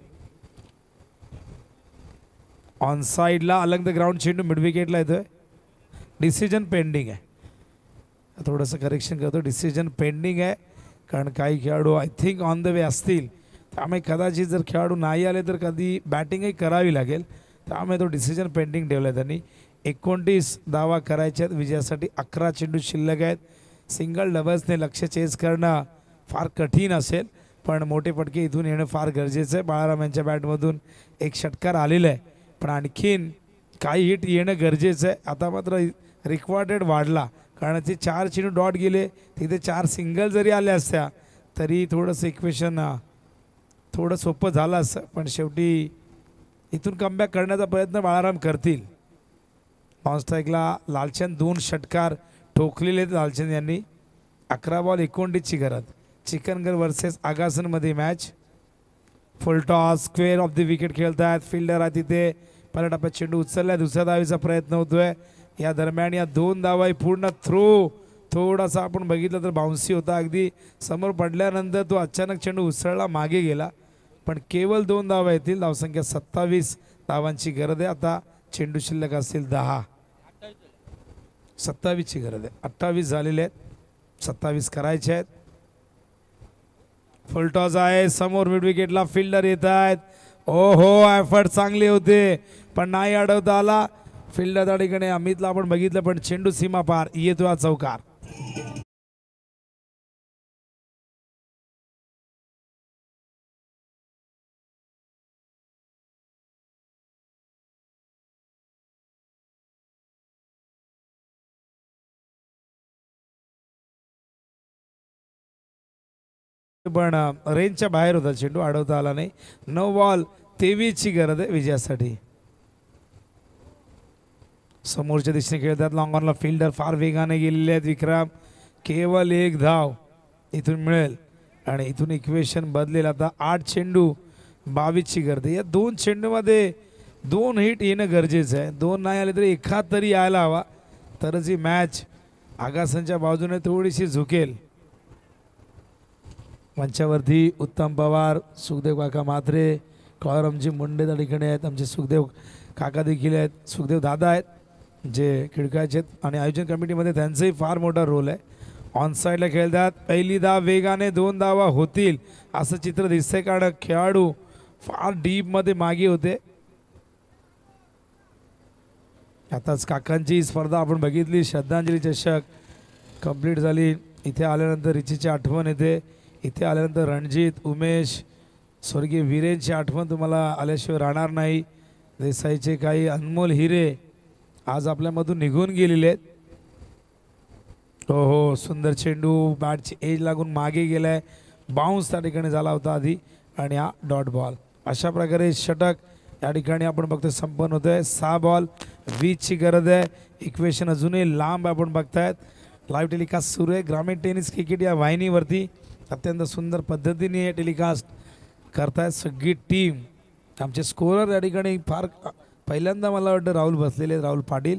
ऑन साईडला अलंग द ग्राउंड चेंडू मिड विकेटला येतोय. डिसिजन पेंडिंग आहे. थोडंसं करेक्शन करतो, डिसिजन पेंडिंग आहे कारण काही खेळाडू I think on the way असतील. त्यामुळे कदाचित जर खेळाडू नाही आले तर कधी बॅटिंगही करावी लागेल. त्यामुळे तो डिसिजन पेंडिंग ठेवला आहे त्यांनी. 29 धावा करायच्या आहेत विजयासाठी. 11 चेंडू शिल्लक आहेत. सिंगल डबल्सने लक्ष चेस करणं फार कठीण असेल, पण मोठे फटके इथून येणं फार गरजेचं आहे. बाळाराम यांच्या बॅटमधून एक षटकार आलेला आहे, पण आणखीन काही हिट येणं गरजेचं आहे. आता मात्र रिक्वायर्ड वाढला कारण ते 4 चेंडू डॉट गेले, तिथे 4 सिंगल जरी आल्या असत्या तरी थोडंसं इक्वेशन थोडं सोपं झालं असतं. पण शेवटी इथून कमबॅक करण्याचा प्रयत्न बाळाराम करतील. ऑनस्ट्राईकला लालचंद 2 षटकार ठोकलेले आहेत लालचंद यांनी. 11 बॉल 29ची गरज. चिकनगर वर्सेस आगासनमध्ये match. Full toss square off the wicket खेळतात. फिल्डर आहे तिथे. पहिल्या टप्प्यात चेंडू उचलला, दुसऱ्या धावेचा प्रयत्न होतोय. या दरम्यान या 2 धावा पूर्ण थ्रो. थोडासा आपण बघितलं तर बाउन्सी होता, अगदी समोर पडल्यानंतर तो अचानक चेंडू उसळला, मागे गेला. पण केवळ 2 धावा येतील. धावसंख्या 27 धावांची गरज आहे. आता चेंडू शिल्लक असतील 10. 27ची गरज आहे. 28 झालेले आहेत, 27 करायचे आहेत. फुल टॉस आहे. समोर मिड विकेटला फिल्डर येत आहेत. ओहो, एफर्ट चांगले होते पण नाही अडवता आला. फिल्डर त्या ठिकाणी अमितला आपण बघितलं, पण चेंडू सीमा पार येतो हा चौकार. पण रेंजच्या बाहेर होता चेंडू, अडवता आला नाही. 9 बॉल 23ची गरज आहे विजयासाठी. समोरच्या दिशेने खेळतात. लॉंग ऑनला फिल्डर फार वेगाने गेलेले आहेत. विक्रम केवळ 1 धाव इथून मिळेल आणि इथून इक्वेशन बदलेल. आता 8 चेंडू 22ची गरज आहे. या 2 चेंडूमध्ये 2 हिट येणं गरजेचं आहे. 2 नाही आले तरी एखाद तरी यायला हवा, तरच ही मॅच आगासांच्या बाजूने थोडीशी झुकेल. मंचावरती उत्तम पवार, सुखदेव काका म्हात्रे, कॉलरमजी मुंडे त्या ठिकाणी आहेत. आमचे सुखदेव काका देखील आहेत, सुखदेव दादा आहेत जे खिडकायचे आहेत आणि आयोजन कमिटीमध्ये त्यांचाही फार मोठा रोल आहे. ऑन साईडला खेळतात. पहिली धाव वेगाने 2 धावा होतील असं चित्र दिसतंय कारण खेळाडू फार डीपमध्ये मागे होते. आताच काकांची स्पर्धा आपण बघितली. श्रद्धांजली चषक कंप्लीट झाली. इथे आल्यानंतर रिचीची आठवण येते. इथे आल्यानंतर रणजित, उमेश, स्वर्गीय वीरेंची आठवण तुम्हाला आल्याशिवाय राहणार नाही. देसाईचे काही अनमोल हिरे आज आपल्यामधून निघून गेलेले आहेत. हो हो, सुंदर चेंडू बॅटची एज लागून मागे गेलाय. बाउन्स त्या ठिकाणी झाला होता आधी आणि हा डॉट बॉल. अशा प्रकारे षटक या ठिकाणी आपण बघतोय संपन्न होत आहे. 6 बॉल 20ची गरज आहे. इक्वेशन अजूनही लांब आपण बघतायत. लाईव्ह टेलिकास्ट सुरू आहे. ग्रामीण टेनिस क्रिकेट या वाहिनीवरती अत्यंत सुंदर पद्धतीने हे टेलिकास्ट करतायत सगळी टीम. आमचे स्कोरर या ठिकाणी फार पहिल्यांदा मला वाटतं राहुल बसलेले, राहुल पाटील.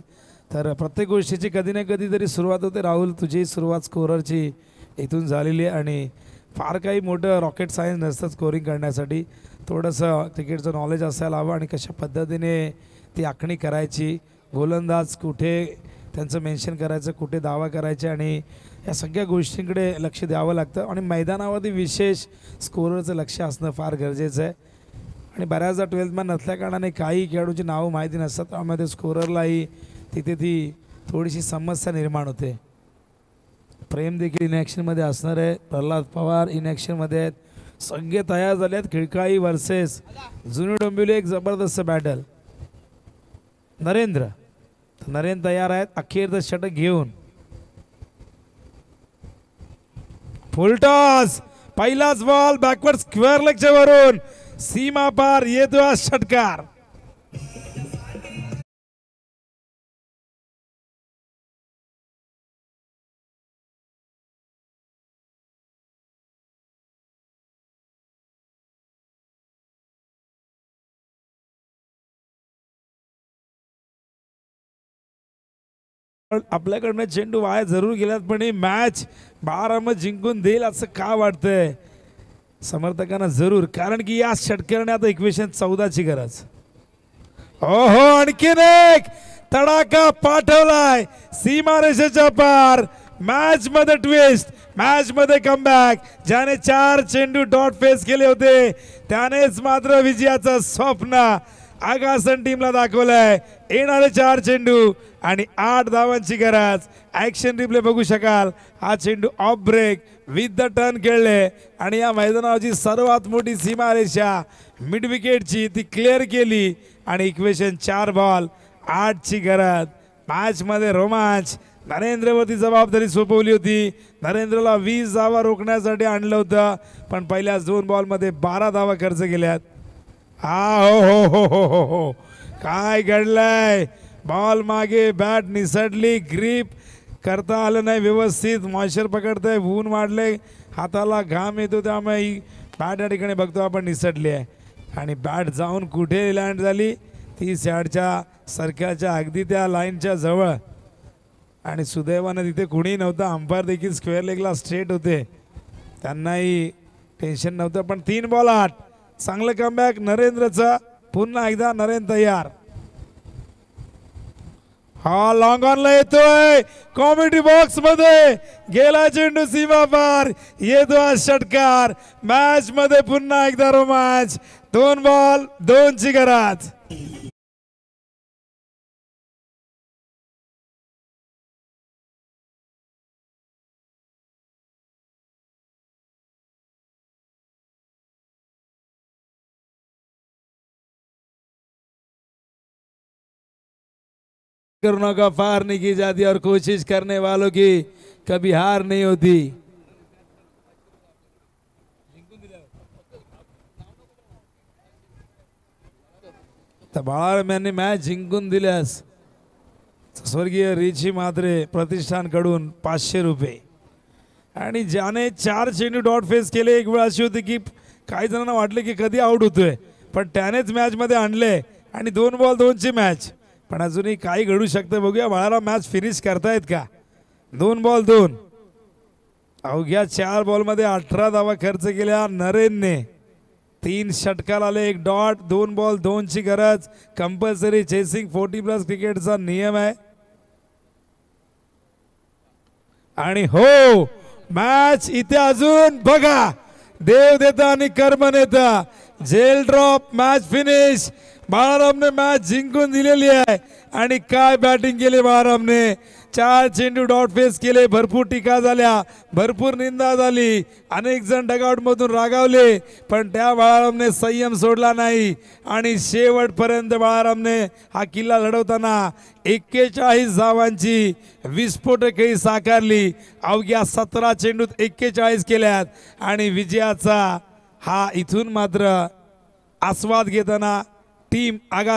तर प्रत्येक गोष्टीची कधी ना कधी तरी सुरुवात होते. राहुल, तुझी सुरुवात स्कोररची इथून झालेली आहे आणि फार काही मोठं रॉकेट सायन्स नसतं स्कोरिंग करण्यासाठी. थोडंसं क्रिकेटचं नॉलेज असायला हवं आणि कशा पद्धतीने ती आखणी करायची, गोलंदाज कुठे त्यांचं मेन्शन करायचं, कुठे दावा करायचे आणि या सगळ्या गोष्टींकडे लक्ष द्यावं लागतं. आणि मैदानावरती विशेष स्कोररचं लक्ष असणं फार गरजेचं आहे. आणि बऱ्याचदा 12th मॅन नसल्या कारणाने काही खेळाडूंची नावं माहिती नसतात, त्यामध्ये स्कोररलाही तिथे ती थोडीशी समस्या निर्माण होते. प्रेम देखील इनॅक्शनमध्ये असणार आहे. प्रल्हाद पवार इनॅक्शनमध्ये आहेत. सगळे तयार झाले आहेत. खिडकाळी वर्सेस जुनी डोंबिवली, एक जबरदस्त बॅटल. नरेंद्र तयार आहेत अखेर षटक घेऊन. फुल टॉस, पहिलाच बॉल बॅकवर्ड स्क्वेअर लेगच्या वरून सीमा पार येतो हा षटकार. आपल्याकडनं चेंडू वाया जरूर गेल्यात, पण ही मॅच बारामत जिंकून देईल असं का वाटतंय समर्थकांना जरूर, कारण की या षटकाराने आता इक्वेशन 14ची गरज. ओहो, आणखीन एक तडाखा पाठवलाय सीमारेषेच्या पार. मॅच मध्ये ट्विस्ट, मॅच मध्ये कमबॅक. ज्याने 4 चेंडू डॉट फेस केले होते त्यानेच मात्र विजयाचं स्वप्न आगासन टीमला दाखवलंय. येणारे 4 चेंडू आणि 8 धावांची गरज. ऍक्शन रिप्ले बघू शकाल. हा चेंडू off break with the turn खेळले आणि या मैदानाची सर्वात मोठी सीमारेषा मिड विकेटची ती क्लिअर केली आणि इक्वेशन 4 बॉल 8 ची गरज. मॅच मध्ये रोमांच. नरेंद्रवरती जबाबदारी सोपवली होती. नरेंद्रला 20 धावा रोखण्यासाठी आणलं होतं, पण पहिल्याच 2 बॉलमध्ये 12 धावा खर्च केल्यात. हो हो हो हो हो हो, काय घडलंय. बॉल मागे, बॅट निसटली, ग्रीप करता आलं नाही व्यवस्थित. मॉइश्चर पकडतंय, ऊन वाढले, हाताला घाम येतो, त्यामुळे ही बॅट या ठिकाणी बघतो आपण निसटली आहे आणि बॅट जाऊन कुठे लँड झाली, 30 यार्डच्या सर्कलच्या अगदी त्या लाईनच्या जवळ. आणि सुदैवानं तिथे कुणी नव्हतं. अंपायर देखील स्क्वेअर लेगला स्ट्रेट होते, त्यांनाही टेन्शन नव्हतं. पण 3 बॉल 8, चांगलं कमबॅक नरेंद्रचं. पुन्हा एकदा नरेंद्र तयार. हा लॉंग ऑनला येतोय कॉमेडी बॉक्स मध्ये, गेला चेंडू सीमा पार, येतो हा षटकार. मॅच मध्ये पुन्हा एकदा रोमांच. 2 बॉल 2 ची गरज. करो नौका फार नहीं की जाती और कोशिश करने वालों की कभी हार नहीं होती. तर बाळाराम यांनी मॅच जिंकून दिल्यास स्वर्गीय रिची म्हात्रे प्रतिष्ठानकडून 500 रुपये. आणि ज्याने 4 चेंडू डॉट फेस केले, एक वेळ अशी होती की काही जणांना वाटले की कधी आउट होतोय, पण त्यानेच मॅच मध्ये आणले आणि 2 बॉल 2 ची मॅच. पण अजूनही काही घडू शकतं, बघूया बाळाराम मॅच फिनिश करतायत का. 2 बॉल 2, अवघ्या 4 बॉलमध्ये 18 धावा खर्च केल्या नरेनने. 3 षटकार आले, 1 डॉट. 2 बॉल 2 ची गरज. कंपल्सरी चेसिंग 40+ क्रिकेटचा नियम आहे. आणि हो, मॅच इथे अजून बघा, देव देता आणि कर्म नेता. जेल ड्रॉप, मॅच फिनिश. बाळारामने मॅच जिंकून दिलेली आहे. आणि काय बॅटिंग केली बाळारामने. 4 चेंडू डॉट फेस केले, भरपूर टीका झाल्या, भरपूर निंदा झाली, अनेक जण डगआउट मधून रागावले, पण त्या बाळारामने संयम सोडला नाही आणि शेवटपर्यंत बाळारामने हा किल्ला लढवताना 41 धावांची विस्फोटक खेळी साकारली. अवघ्या 17 चेंडूत 41 केल्यात आणि विजयाचा हा इथून मात्र आस्वाद घेताना टीम आगा